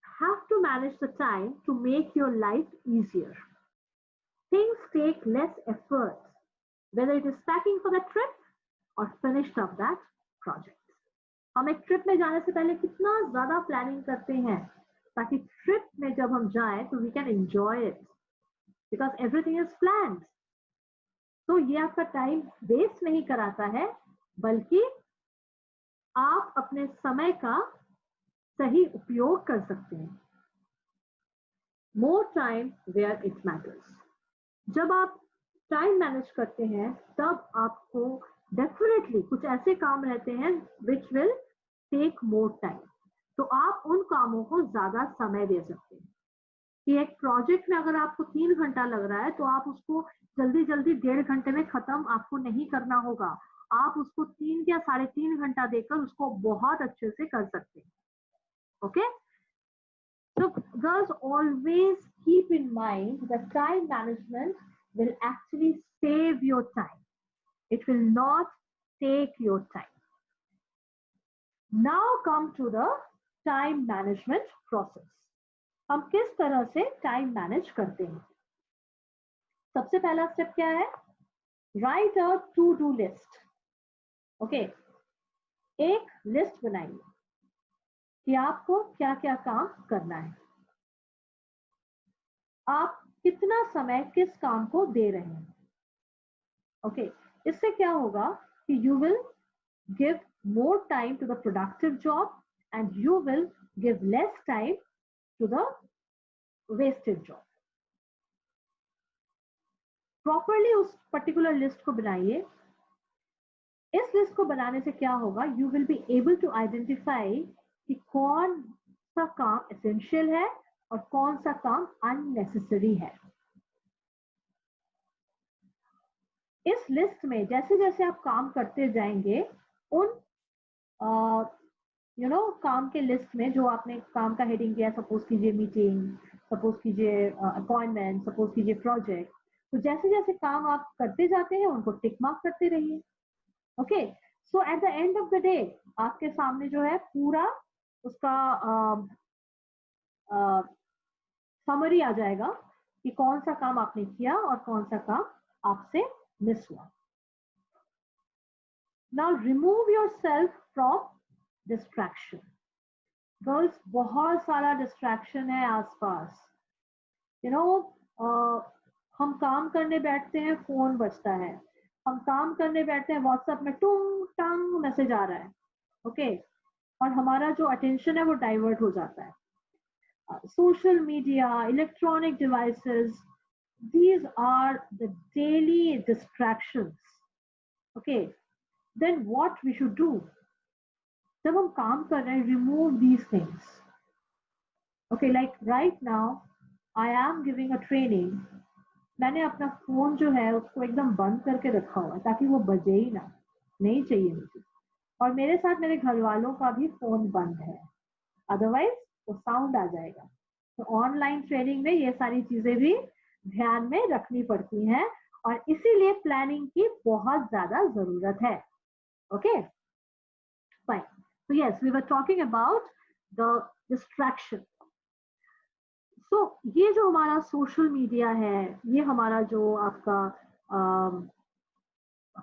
have to manage the time to make your life easier. Things take less effort, whether it is packing for the trip or finished up that project. हम एक trip में जाने से पहले कितना ज्यादा planning करते हैं ताकि ट्रिप में जब हम जाएं तो we can enjoy it, because everything is planned. तो ये आपका टाइम वेस्ट नहीं कराता है, बल्कि आप अपने समय का सही उपयोग कर सकते हैं. More time where it matters. जब आप टाइम मैनेज करते हैं तब आपको डेफिनेटली कुछ ऐसे काम रहते हैं which will take more time, तो आप उन कामों को ज्यादा समय दे सकते हैं. कि एक प्रोजेक्ट में अगर आपको 3 घंटा लग रहा है तो आप उसको जल्दी जल्दी 1.5 घंटे में खत्म आपको नहीं करना होगा, आप उसको 3 या 3.5 घंटा देकर उसको बहुत अच्छे से कर सकते हैं. Okay, so girls, always keep in mind that time management will actually save your time. It will not take your time. Now come to the time management process. हम किस तरह से टाइम मैनेज करते हैं? सबसे पहला स्टेप क्या है? Write a to do list. Okay, एक लिस्ट बनाइए कि आपको क्या क्या काम करना है, आप कितना समय किस काम को दे रहे हैं. ओके, इससे क्या होगा कि you will give more time to the productive job and you will give less time to the wasted job. Properly उस पर्टिकुलर लिस्ट को बनाइए। इस लिस्ट को बनाने से क्या होगा, you will be able to identify कि कौन सा काम एसेंशियल है और कौन सा काम अननेसेसरी है। इस लिस्ट में जैसे जैसे आप काम करते जाएंगे, उन काम के लिस्ट में जो आपने काम का हेडिंग दिया, सपोज कीजिए मीटिंग, सपोज कीजिए अपॉइंटमेंट, सपोज कीजिए प्रोजेक्ट, तो जैसे जैसे काम आप करते जाते हैं उनको टिक मार्क करते रहिए। Okay, so at the end of the day आपके सामने जो है पूरा उसका समरी आ जाएगा कि कौन सा काम आपने किया और कौन सा काम आपसे मिस हुआ। Now remove yourself from distraction. Girls, बहुत सारा डिस्ट्रैक्शन है आसपास। हम काम करने बैठते हैं, फोन बजता है, हम काम करने बैठते हैं, व्हाट्सएप में टूंग टांग मैसेज आ रहा है, ओके, और हमारा जो अटेंशन है वो डाइवर्ट हो जाता है। Social media, electronic devices, these are the daily distractions. Okay, then what we should do? जब हम काम कर रहे हैं, remove these things. Okay, like right now, I am giving a training. मैंने अपना फोन जो है उसको एकदम बंद करके रखा हुआ है ताकि वो बजे ही ना, नहीं चाहिए मुझे। और मेरे साथ मेरे घर वालों का भी फोन बंद है, अदरवाइज वो साउंड आ जाएगा। तो ऑनलाइन ट्रेनिंग में ये सारी चीजें भी ध्यान में रखनी पड़ती हैं और इसीलिए प्लानिंग की बहुत ज्यादा जरूरत है। Okay, fine. So yes, we were talking about the distraction. So ये जो हमारा सोशल मीडिया है, ये हमारा जो आपका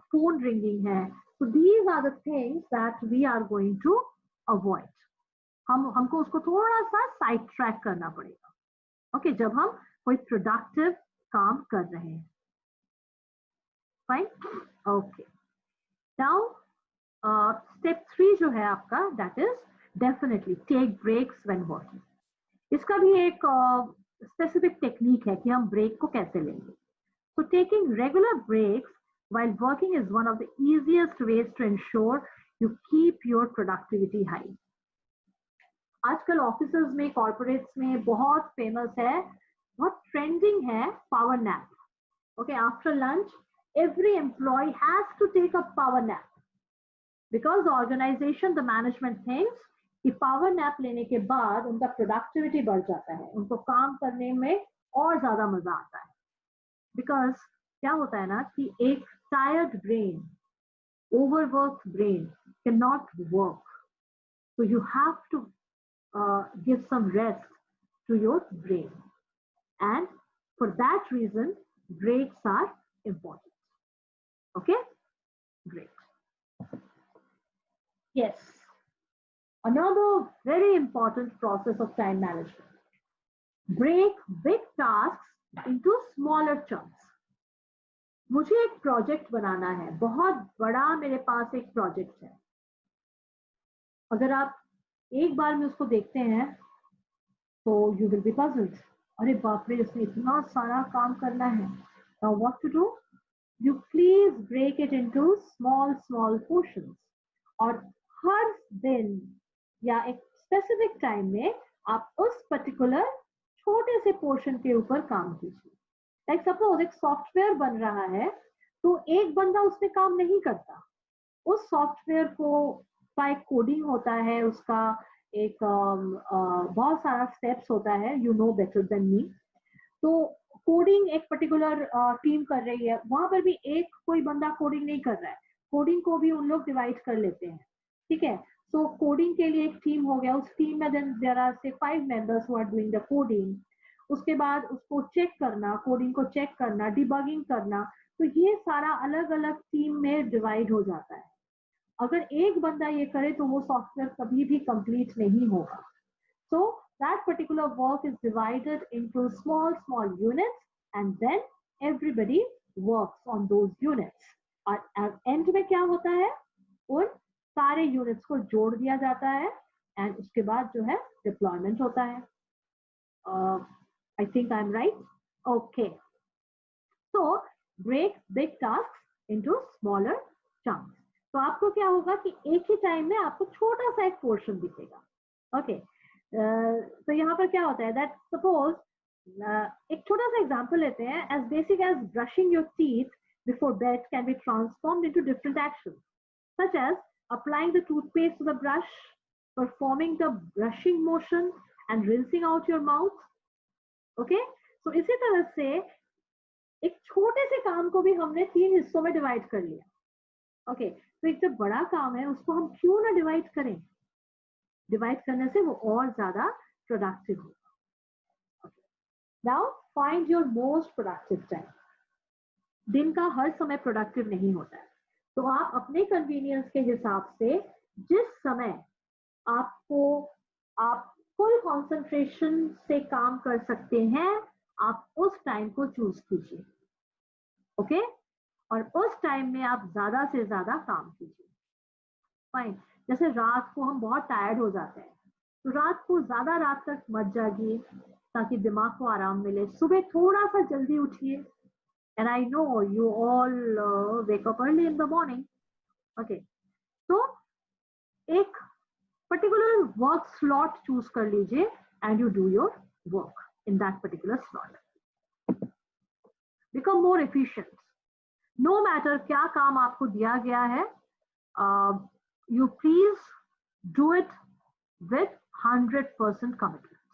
फोन रिंगिंग है, so these are the things that we are going to avoid. हमको उसको थोड़ा सा साइड ट्रैक करना पड़ेगा। ओके, जब हम कोई प्रोडक्टिव काम कर रहे हैं। Fine, okay. नाउ स्टेप 3 जो है आपका, that is definitely take breaks when working. इसका भी एक स्पेसिफिक टेक्निक है कि हम ब्रेक को कैसे लेंगे। So taking regular breaks while working is one of the easiest ways to ensure you keep your productivity high. आजकल ऑफिसेज में, कॉर्पोरेट्स में बहुत फेमस है, बहुत ट्रेंडिंग है power nap. Okay, after lunch every employee has to take a power nap because the organization, the management thinks कि power nap लेने के बाद उनका प्रोडक्टिविटी बढ़ जाता है, उनको काम करने में और ज्यादा मजा आता है। बिकॉज क्या होता है ना कि एक tired brain, overwork brain can not work, so you have to give some rest to your brain, and for that reason breaks are important. Okay, great. Yes, another very important process of time management: break big tasks into smaller chunks. मुझे एक project बनाना है, बहुत बड़ा मेरे पास एक project है। अगर आप एक बार में उसको देखते हैं तो यू विल बी पजल्ड, अरे बाप रे, इसमें इतना सारा काम करना है। Now what to do? You please break it into small small portions, और हर दिन या एक स्पेसिफिक टाइम में आप उस पर्टिकुलर छोटे से पोर्शन के ऊपर काम कीजिए। लाइक सपोज एक सॉफ्टवेयर बन रहा है, तो एक बंदा उसमें काम नहीं करता। उस सॉफ्टवेयर को का एक कोडिंग होता है, उसका एक बहुत सारा स्टेप्स होता है, you know better than me. तो कोडिंग एक पर्टिकुलर टीम कर रही है, वहां पर भी एक कोई बंदा कोडिंग नहीं कर रहा है, कोडिंग को भी उन लोग डिवाइड कर लेते हैं, ठीक है। सो कोडिंग के लिए एक टीम हो गया, उस टीम में then there are say 5 members who are doing the coding. उसके बाद उसको चेक करना, कोडिंग को चेक करना, डिबगिंग करना, तो ये सारा अलग अलग टीम में डिवाइड हो जाता है। अगर एक बंदा ये करे तो वो सॉफ्टवेयर कभी भी कंप्लीट नहीं होगा। So that particular work is divided into small small units and then everybody works on those units. और एंड में क्या होता है, उन सारे यूनिट्स को जोड़ दिया जाता है एंड उसके बाद जो है डिप्लॉयमेंट होता है। I think I am right. Okay, तो break big tasks into smaller chunks. तो आपको क्या होगा कि एक ही टाइम में आपको छोटा सा एक पोर्शन दिखेगा. ओके, तो यहाँ पर क्या होता है दैट सपोज एक छोटा सा एग्जांपल लेते हैं. As basic as brushing your teeth before bed can be transformed into different actions such as applying the toothpaste to the brush, performing the brushing motion and rinsing out your mouth. Okay, so इसी तरह से एक छोटे से काम को भी हमने 3 हिस्सों में डिवाइड कर लिया. ओके, तो एक जो बड़ा काम है उसको हम क्यों ना डिवाइड करें. डिवाइड करने से वो और ज्यादा प्रोडक्टिव होगा. Now find your most productive time. दिन का हर समय प्रोडक्टिव नहीं होता है, तो आप अपने कन्वीनियंस के हिसाब से जिस समय आप फुल कंसंट्रेशन से काम कर सकते हैं, आप उस टाइम को चूज कीजिए. ओके, और उस टाइम में आप ज्यादा से ज्यादा काम कीजिए. फाइन. जैसे रात को हम बहुत टायर्ड हो जाते हैं, तो रात को ज्यादा रात तक मत जागिए ताकि दिमाग को आराम मिले. सुबह थोड़ा सा जल्दी उठिए. And I know you all wake up early in the morning. Okay, so एक particular work slot choose कर लीजिए and you do your work in that particular slot. Become more efficient. No matter क्या काम आपको दिया गया है, you please do it with 100% commitment.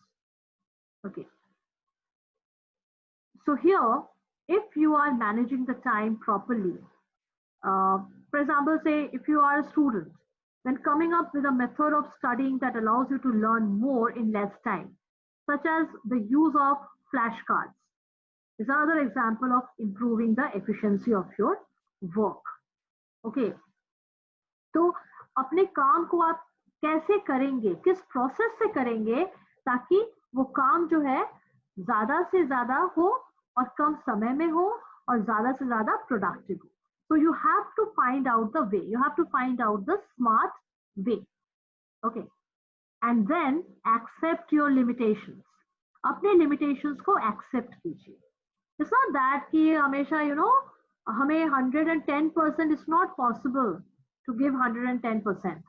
Okay. So here, if you are managing the time properly, for example, say if you are a student, then coming up with a method of studying that allows you to learn more in less time, such as the use of flashcards, is another example of improving the efficiency of your work. Okay, तो अपने काम को आप कैसे करेंगे, किस process से करेंगे ताकि वो काम जो है ज्यादा से ज्यादा हो और कम समय में हो और ज्यादा से ज्यादा प्रोडक्टिव हो. So you have to find out the way. You have to find out the smart way. Okay. And then accept your limitations. अपने limitations को accept कीजिए. It's not that कि हमेशा हमें 110% is not possible to give 110%.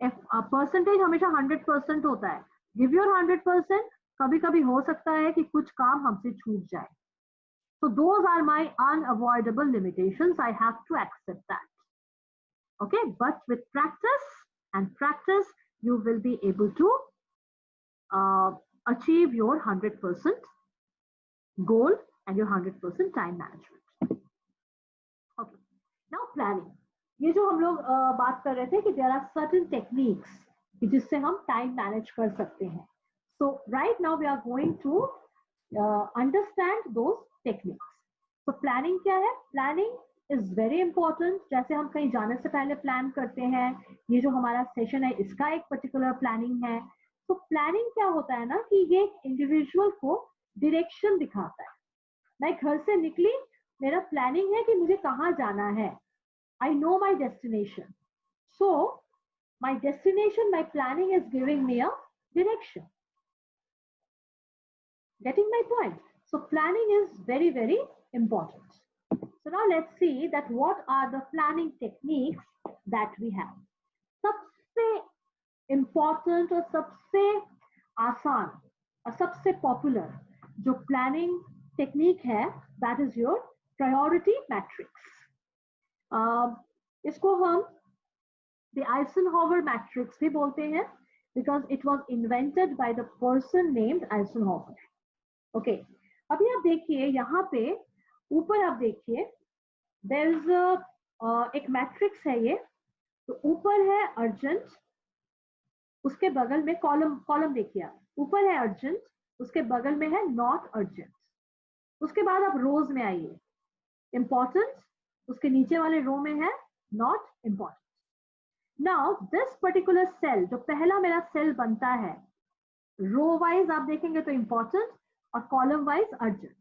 If a percentage हमेशा 100% होता है, give your 100%. कभी कभी हो सकता है कि कुछ काम हमसे छूट जाए. So those are my unavoidable limitations. I have to accept that. Okay, but with practice, you will be able to achieve your 100% goal and your 100% time management. Okay, now planning. ये जो हम लोग बात कर रहे थे कि there are certain techniques जिससे हम time manage कर सकते हैं. So right now we are going to understand those techniques. So planning क्या है? Planning is very important. जैसे हम कहीं जाने से पहले प्लान करते हैं, ये जो हमारा सेशन है इसका एक पर्टिकुलर प्लानिंग है. तो प्लानिंग क्या होता है ना कि ये इंडिविजुअल को डायरेक्शन दिखाता है. मैं घर से निकली, मेरा प्लानिंग है कि मुझे कहाँ जाना है. I know my destination. So my destination, my planning is giving me a direction. Getting my point? So planning is very, very important. So now let's see that what are the planning techniques that we have. सबसे important और सबसे आसान और सबसे popular जो planning technique है, that is your priority matrix. इसको हम the Eisenhower matrix भी बोलते हैं because it was invented by the person named Eisenhower. Okay, अभी आप देखिए यहाँ पे ऊपर आप देखिए there is एक मैट्रिक्स है ये. तो ऊपर है अर्जेंट, उसके बगल में कॉलम देखिए आप, ऊपर है अर्जेंट, उसके बगल में है नॉट अर्जेंट. उसके बाद आप रोज में आइए, इंपॉर्टेंट, उसके नीचे वाले रो में है not important. Now this particular cell, जो पहला मेरा सेल बनता है, रो वाइज आप देखेंगे तो इंपॉर्टेंट और कॉलम वाइज अर्जेंट.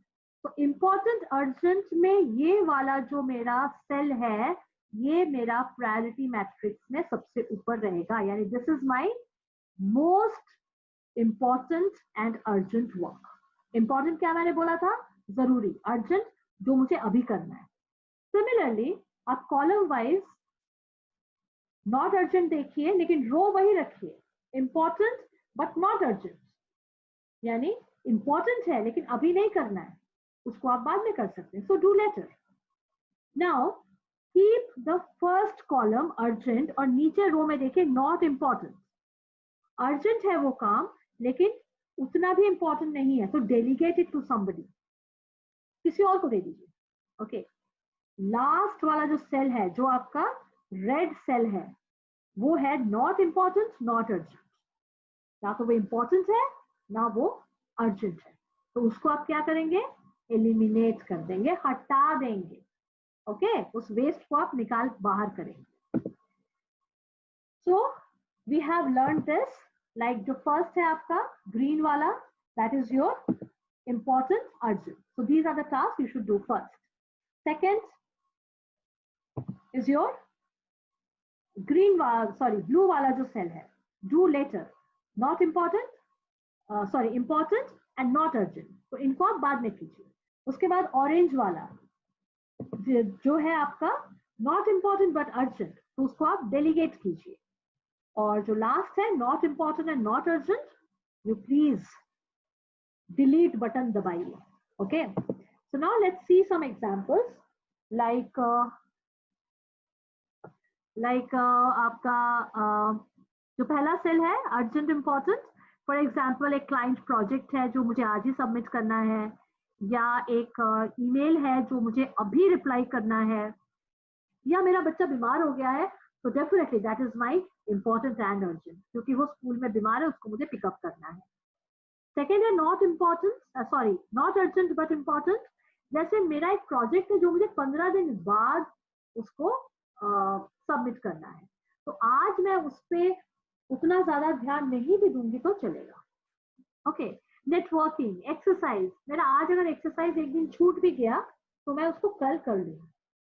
तो इंपॉर्टेंट अर्जेंट में ये वाला जो मेरा सेल है, ये मेरा प्रायोरिटी मैट्रिक्स में सबसे ऊपर रहेगा. यानी this is my most important and urgent work. Important क्या मैंने बोला था? जरूरी. अर्जेंट जो मुझे अभी करना है. सिमिलरली आप कॉलम वाइज नॉट अर्जेंट देखिए, लेकिन रो वही रखिए, इंपॉर्टेंट बट नॉट अर्जेंट, यानी इंपॉर्टेंट है लेकिन अभी नहीं करना है, उसको आप बाद में कर सकते हैं, so do later. Now keep the first column urgent और नीचे रो में देखिए नॉट इंपॉर्टेंट. अर्जेंट है वो काम लेकिन उतना भी इंपॉर्टेंट नहीं है, तो डेलीगेट इट टू समबडी, किसी और को दे दीजिए. ओके, लास्ट वाला जो सेल है, जो आपका रेड सेल है, वो है नॉट इंपॉर्टेंट नॉट अर्जेंट. ना तो वो इंपॉर्टेंट है ना वो अर्जेंट है, तो उसको आप क्या करेंगे, एलिमिनेट कर देंगे, हटा देंगे. ओके, उस वेस्ट को आप निकाल बाहर करेंगे. So we have learn this, like जो फर्स्ट है आपका ग्रीन वाला, that is your important, urgent. So these are the tasks you should do first. Second is your green blue wala jo cell hai, do later, not important, important and not urgent, तो इनको आप बाद में कीजिए. उसके बाद orange वाला जो है आपका नॉट इंपॉर्टेंट बट अर्जेंट, तो उसको आप डेलीगेट कीजिए. और जो लास्ट है not important and not urgent, you please delete button दबाइए. Okay, so now let's see some examples like आपका जो पहला सेल है अर्जेंट इंपॉर्टेंट, फॉर एग्जांपल एक क्लाइंट प्रोजेक्ट है जो मुझे आज ही सबमिट करना है, या एक ईमेल है जो मुझे अभी रिप्लाई करना है, या मेरा बच्चा बीमार हो गया है, तो definitely that is my important and urgent, क्योंकि वो स्कूल में बीमार है, उसको मुझे पिकअप करना है. सेकेंड है not important, not urgent but important. जैसे मेरा एक प्रोजेक्ट है जो मुझे 15 दिन बाद उसको सबमिट करना है, तो आज मैं उस पर उतना ज्यादा ध्यान नहीं भी दूंगी तो चलेगा. ओके, नेटवर्किंग, एक्सरसाइज, मेरा आज अगर एक्सरसाइज एक दिन छूट भी गया तो मैं उसको कल कर लूंगी,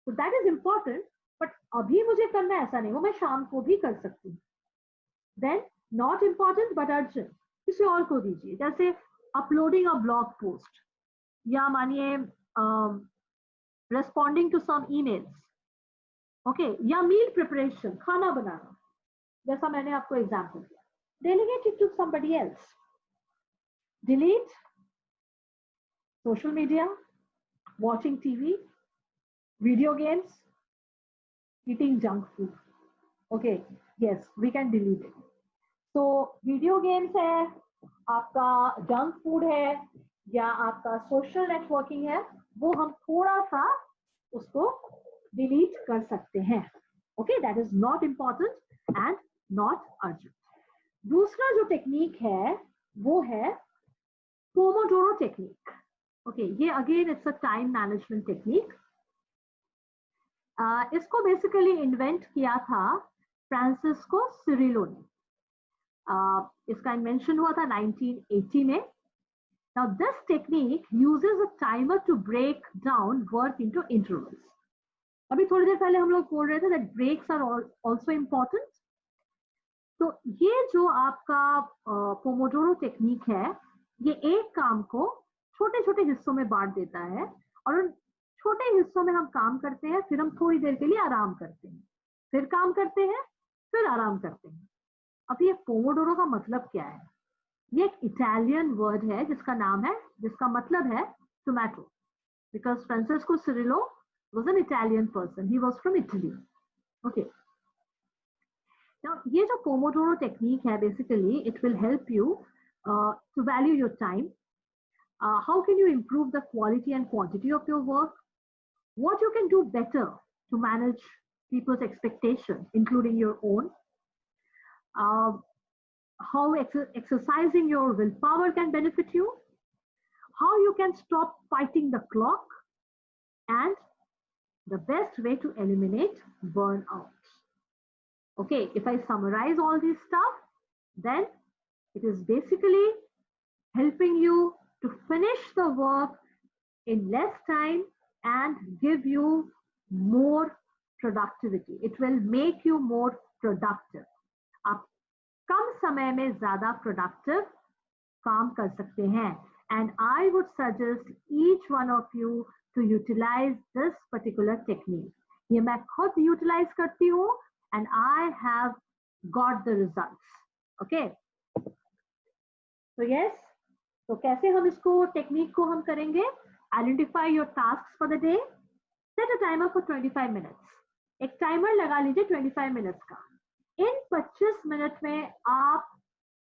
तो दैट इज इम्पॉर्टेंट बट अभी मुझे करना ऐसा नहीं, वो मैं शाम को भी कर सकती हूँ. Then not important but urgent, किसी और को दीजिए, जैसे अपलोडिंग अ ब्लॉग पोस्ट, या मानिए responding to some emails. Okay, या मील प्रिपरेशन, खाना बनाना, जैसा मैंने आपको एग्जांपल दिया. Delegate it to somebody else. Delete social media, watching TV, video games, eating junk food. Okay, yes we can delete it. तो video games है, आपका junk food है, या आपका सोशल नेटवर्किंग है, वो हम थोड़ा सा उसको डिलीट कर सकते हैं. Okay, that is not important and not urgent. दूसरा जो टेक्निक है वो है पोमोडोरो टेक्निक. ओके, ये again it's a time management technique. इसको बेसिकली इन्वेंट किया था फ्रांसिस्को सिरिलो ने. इसका इन्वेंशन हुआ था 1980 में. Now this technique uses a timer to break down work into intervals. अभी थोड़ी देर पहले हम लोग बोल रहे थे that breaks are also important. तो ये जो आपका पोमोडोरो टेक्निक है, ये एक काम को छोटे छोटे हिस्सों में बांट देता है, और उन छोटे हिस्सों में हम काम करते हैं, फिर हम थोड़ी देर के लिए आराम करते हैं, फिर काम करते हैं, फिर आराम करते हैं. अब ये पोमोडोरो का मतलब क्या है? ये एक इटालियन वर्ड है जिसका मतलब है tomato, because Francisco Cirillo was an Italian person, he was from Italy. Okay, now ये जो पोमोडोरो टेक्निक है, basically it will help you to value your time. How can you improve the quality and quantity of your work, what you can do better to manage people's expectations, including your own, how exercising your willpower can benefit you, how you can stop fighting the clock, and the best way to eliminate burnout. Okay, if I summarize all this stuff, then it is basically helping you to finish the work in less time and give you more productivity. It will make you more productive. आप कम समय में ज्यादा productive काम कर सकते हैं. And I would suggest each one of you to utilize this particular technique. ये मैं खुद utilize करती हूँ and I have got the results. Okay. So yes. तो कैसे हम इसको टेक्निक को हम करेंगे? Identify your tasks for the day. Set a timer for 25 minutes. एक टाइमर लगा लीजिए 25 मिनट्स का. इन 25 मिनट में आप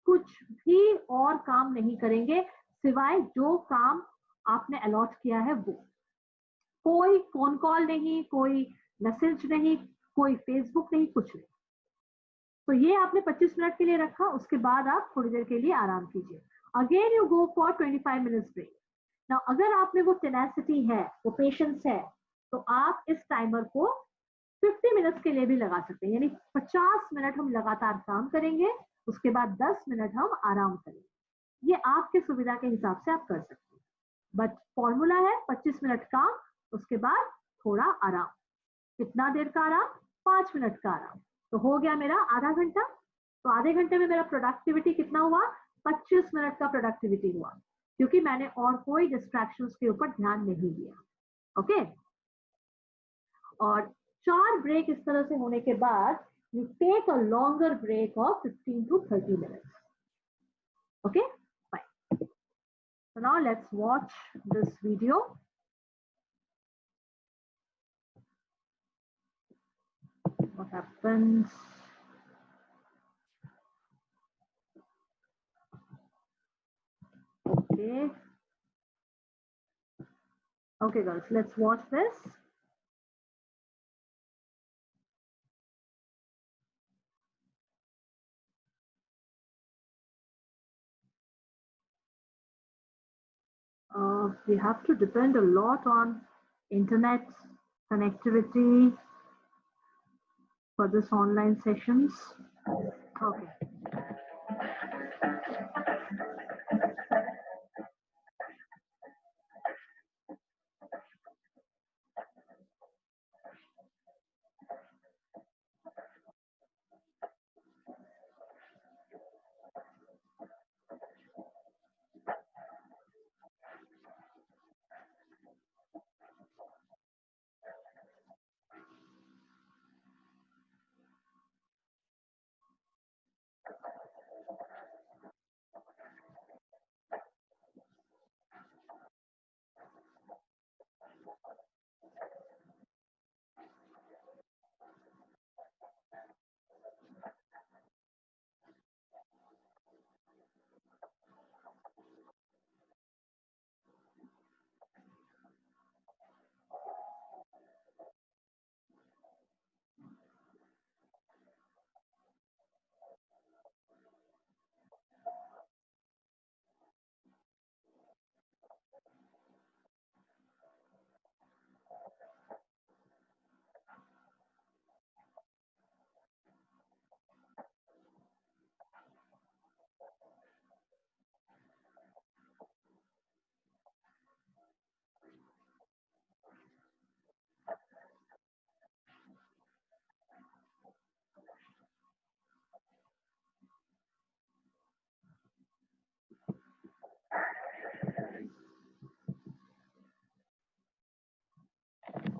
कुछ भी और काम नहीं करेंगे सिवाय जो काम आपने अलॉट किया है वो. कोई फोन कॉल नहीं, कोई मैसेज नहीं, कोई फेसबुक नहीं, कुछ नहीं. तो ये आपने 25 मिनट के लिए रखा, उसके बाद आप थोड़ी देर के लिए आराम कीजिए. Again you go for 25 minutes break. Now अगर आप में वो टेनेसिटी है, वो पेशेंस है, तो आप इस टाइमर को 50 मिनट्स के लिए भी लगा सकते हैं. यानी 50 मिनट हम लगातार काम करेंगे, उसके बाद 10 मिनट हम आराम करेंगे. ये आपके सुविधा के हिसाब से आप कर सकते हैं. बट फॉर्मूला है 25 मिनट काम, उसके बाद थोड़ा आराम. कितना देर का आराम? 5 मिनट का आराम. तो हो गया मेरा आधा घंटा. तो आधे घंटे में मेरा प्रोडक्टिविटी कितना हुआ? 25 मिनट का प्रोडक्टिविटी हुआ, क्योंकि मैंने और कोई डिस्ट्रैक्शंस के ऊपर ध्यान नहीं दिया. ओके. और 4 ब्रेक इस तरह से होने के बाद you take a longer break of 15 to 30 minutes. Okay, fine. So now let's watch this video. What happens? Okay. Okay, guys, let's watch this. We have to depend a lot on internet connectivity for this online sessions. Okay.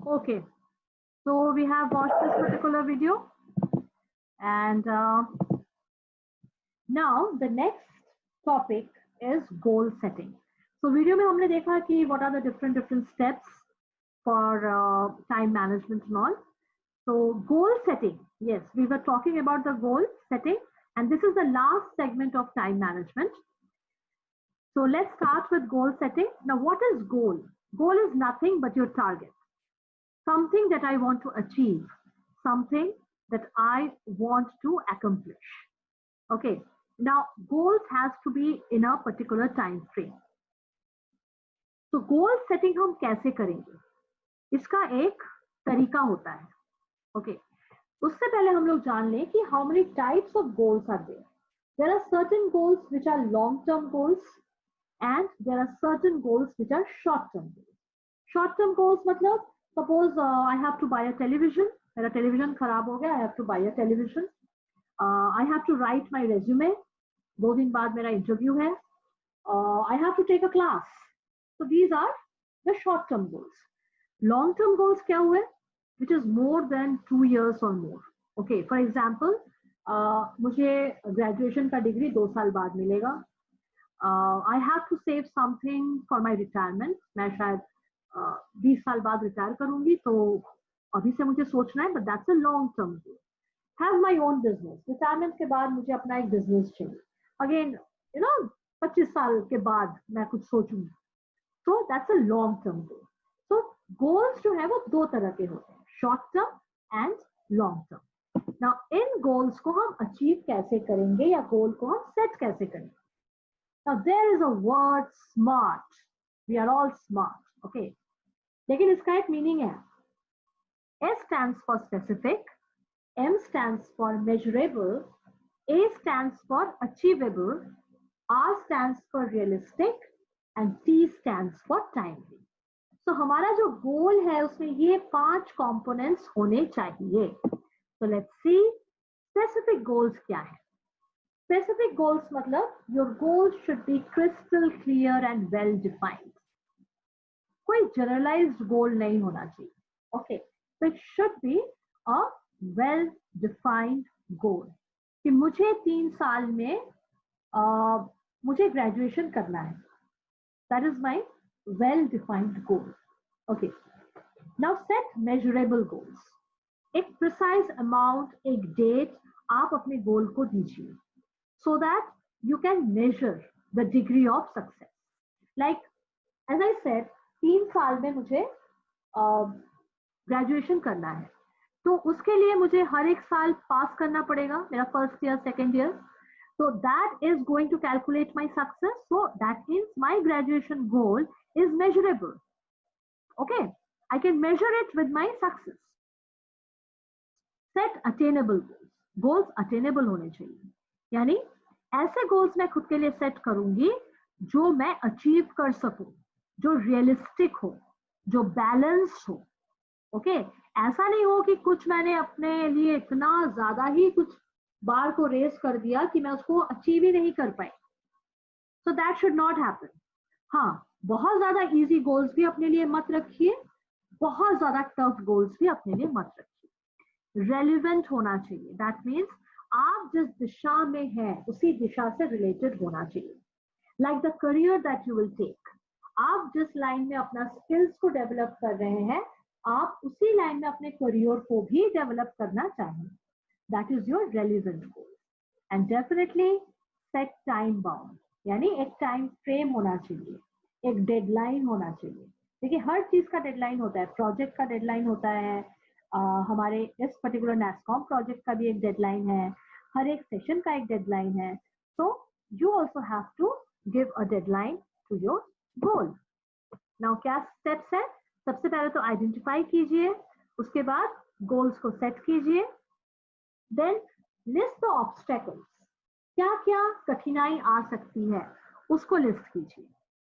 Okay, so we have watched this particular video, and now the next topic is goal setting. So video में हमने देखा कि what are the different steps for time management and all. So goal setting, yes, we were talking about the goal setting, and this is the last segment of time management. So let's start with goal setting. Now what is goal? Goal is nothing but your target. Something that I want to achieve, something that I want to accomplish. Okay, now goals has to be in a particular time frame. So goal setting हम कैसे करेंगे? इसका एक तरीका होता है. Okay, उससे पहले हम लोग जान लें कि how many types of goals are there. There are certain goals which are long-term goals, and there are certain goals which are short-term goals. Short-term goals मतलब suppose I have to buy a television. मेरा television खराब हो गया. I have to buy a television. I have to write my resume. 2 दिन बाद मेरा interview है. I have to take a class. So these are the short-term goals. Long term goals क्या हुए? Which is more than 2 years और more. Okay, for example मुझे graduation का degree 2 साल बाद मिलेगा. I have to save something for my retirement. मैं शायद 20 साल बाद रिटायर करूंगी, तो अभी से मुझे सोचना है, but that's a long term goal. Have my own business. Retirement के बाद मुझे अपना एक बिजनेस चाहिए. अगेन, 25 साल के बाद मैं कुछ सोचूंगी. तो that's a long term goal. तो गोल्स जो है वो दो तरह के होते हैं, short term and long term. Now in goals को हम अचीव कैसे करेंगे या गोल को हम सेट कैसे करेंगे? Now there is a word smart. We are all smart, okay, लेकिन इसका एक मीनिंग है. S stands for specific, M stands for measurable, A stands for achievable, R stands for realistic, and T stands for timely. तो हमारा जो गोल है उसमें ये 5 कंपोनेंट्स होने चाहिए. तो लेट्स सी स्पेसिफिक गोल्स क्या है. स्पेसिफिक गोल्स मतलब your goals should be crystal clear and well defined. कोई जनरलाइज्ड गोल नहीं होना चाहिए. ओके, तो it should be a well defined goal कि मुझे 3 साल में मुझे ग्रेजुएशन करना है. That is my well defined goal. Okay, now set measurable goals. एक प्रिसाइज अमाउंट, एक डेट आप अपने गोल को दीजिए so that you can measure the degree of success. Like as I said, 3 साल में मुझे ग्रेजुएशन करना है, तो उसके लिए मुझे हर एक साल पास करना पड़ेगा, मेरा first year, second year. So that is going to calculate my success. So that means my graduation goal is measurable. Okay, I can measure it with my success. Set attainable goals. Goals attainable होने चाहिए. यानी ऐसे goals मैं खुद के लिए set करूंगी जो मैं अचीव कर सकूं, जो रियलिस्टिक हो, जो बैलेंस हो. ओके, ऐसा नहीं हो कि कुछ मैंने अपने लिए इतना ज्यादा ही कुछ बार को रेस कर दिया कि मैं उसको अचीव ही नहीं कर पाई. So that should not happen. हाँ, बहुत ज्यादा इजी गोल्स भी अपने लिए मत रखिए, बहुत ज्यादा टफ गोल्स भी अपने लिए मत रखिए. रेलिवेंट होना चाहिए. दैट मीन्स आप जिस दिशा में हैं उसी दिशा से रिलेटेड होना चाहिए. Like the career that you will take. आप जिस लाइन में अपना स्किल्स को डेवलप कर रहे हैं, आप उसी लाइन में अपने करियर को भी डेवलप करना चाहिए. That is your relevant goal. And definitely set time bound, यानी एक टाइम फ्रेम होना चाहिए, एक डेडलाइन होना चाहिए. देखिए, हर चीज का डेडलाइन होता है. प्रोजेक्ट का डेडलाइन होता है, हमारे इस पर्टिकुलर नेस्कॉम प्रोजेक्ट का भी एक डेडलाइन है, हर एक सेशन का एक डेडलाइन है. So you also have to give a deadline to your goal. Now क्या स्टेप्स है? सबसे पहले तो आइडेंटिफाई कीजिए, उसके बाद गोल्स को सेट कीजिए. Then list the obstacles. क्या क्या कठिनाई आ सकती है उसको लिस्ट कीजिए.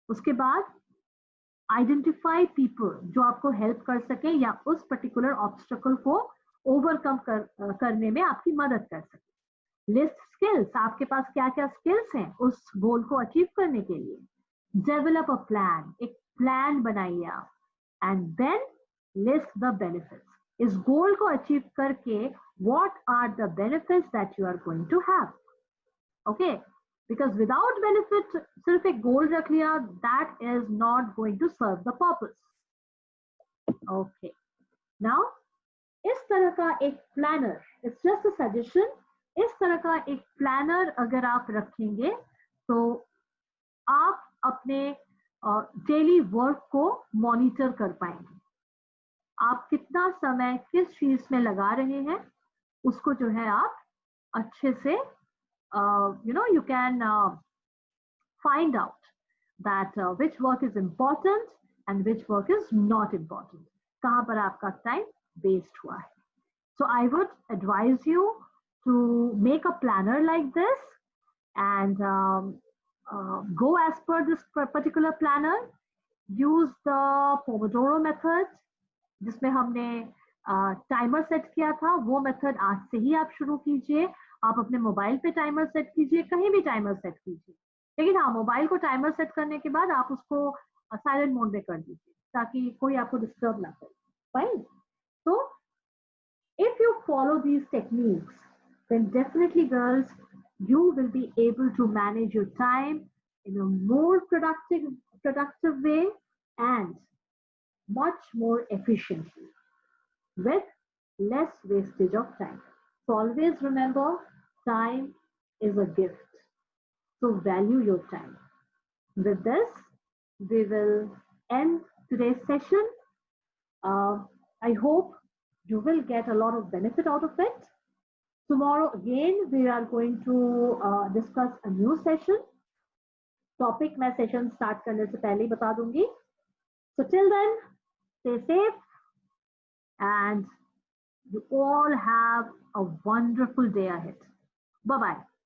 उसके बाद आइडेंटिफाई पीपल जो आपको हेल्प कर सके या उस पर्टिकुलर ऑब्स्टेकल को ओवरकम करने में आपकी मदद कर सके. List skills. आपके पास क्या क्या स्किल्स हैं उस गोल को अचीव करने के लिए. Develop a plan. एक प्लान बनाइए आप. And then list the benefits. इस गोल को अचीव करके what are the benefits that you are going to have. Okay, because without benefit सिर्फ एक गोल रख लिया, that is not going to serve the purpose. Okay, now इस तरह का एक planner, it's just a suggestion, इस तरह का एक प्लानर अगर आप रखेंगे तो आप अपने डेली वर्क को मॉनिटर कर पाएंगे. आप कितना समय किस चीज में लगा रहे हैं उसको जो है आप अच्छे से you can find out that which work is important and which work is not important. कहाँ पर आपका टाइम वेस्ट हुआ है. So I would advise you to make a planner like this and go as per this particular planner. Use the Pomodoro method जिसमें हमने timer set किया था. वो मेथड आज से ही आप शुरू कीजिए. आप अपने मोबाइल पे टाइमर सेट कीजिए, कहीं भी टाइमर सेट कीजिए. लेकिन हाँ, मोबाइल को टाइमर सेट करने के बाद आप उसको साइलेंट मोड में कर दीजिए. ताकि कोई आपको डिस्टर्ब ना करे. Fine. So if you follow these techniques, then definitely, girls, you will be able to manage your time in a more productive way and much more efficiently with less wastage of time. So always remember, time is a gift. So value your time. With this, we will end today's session. Uh, I hope you will get a lot of benefit out of it. Tomorrow again, we are going to discuss a new session. Topic मैं session start करने से पहले ही बता दूंगी. So till then, stay safe and you all have a wonderful day ahead. Bye bye.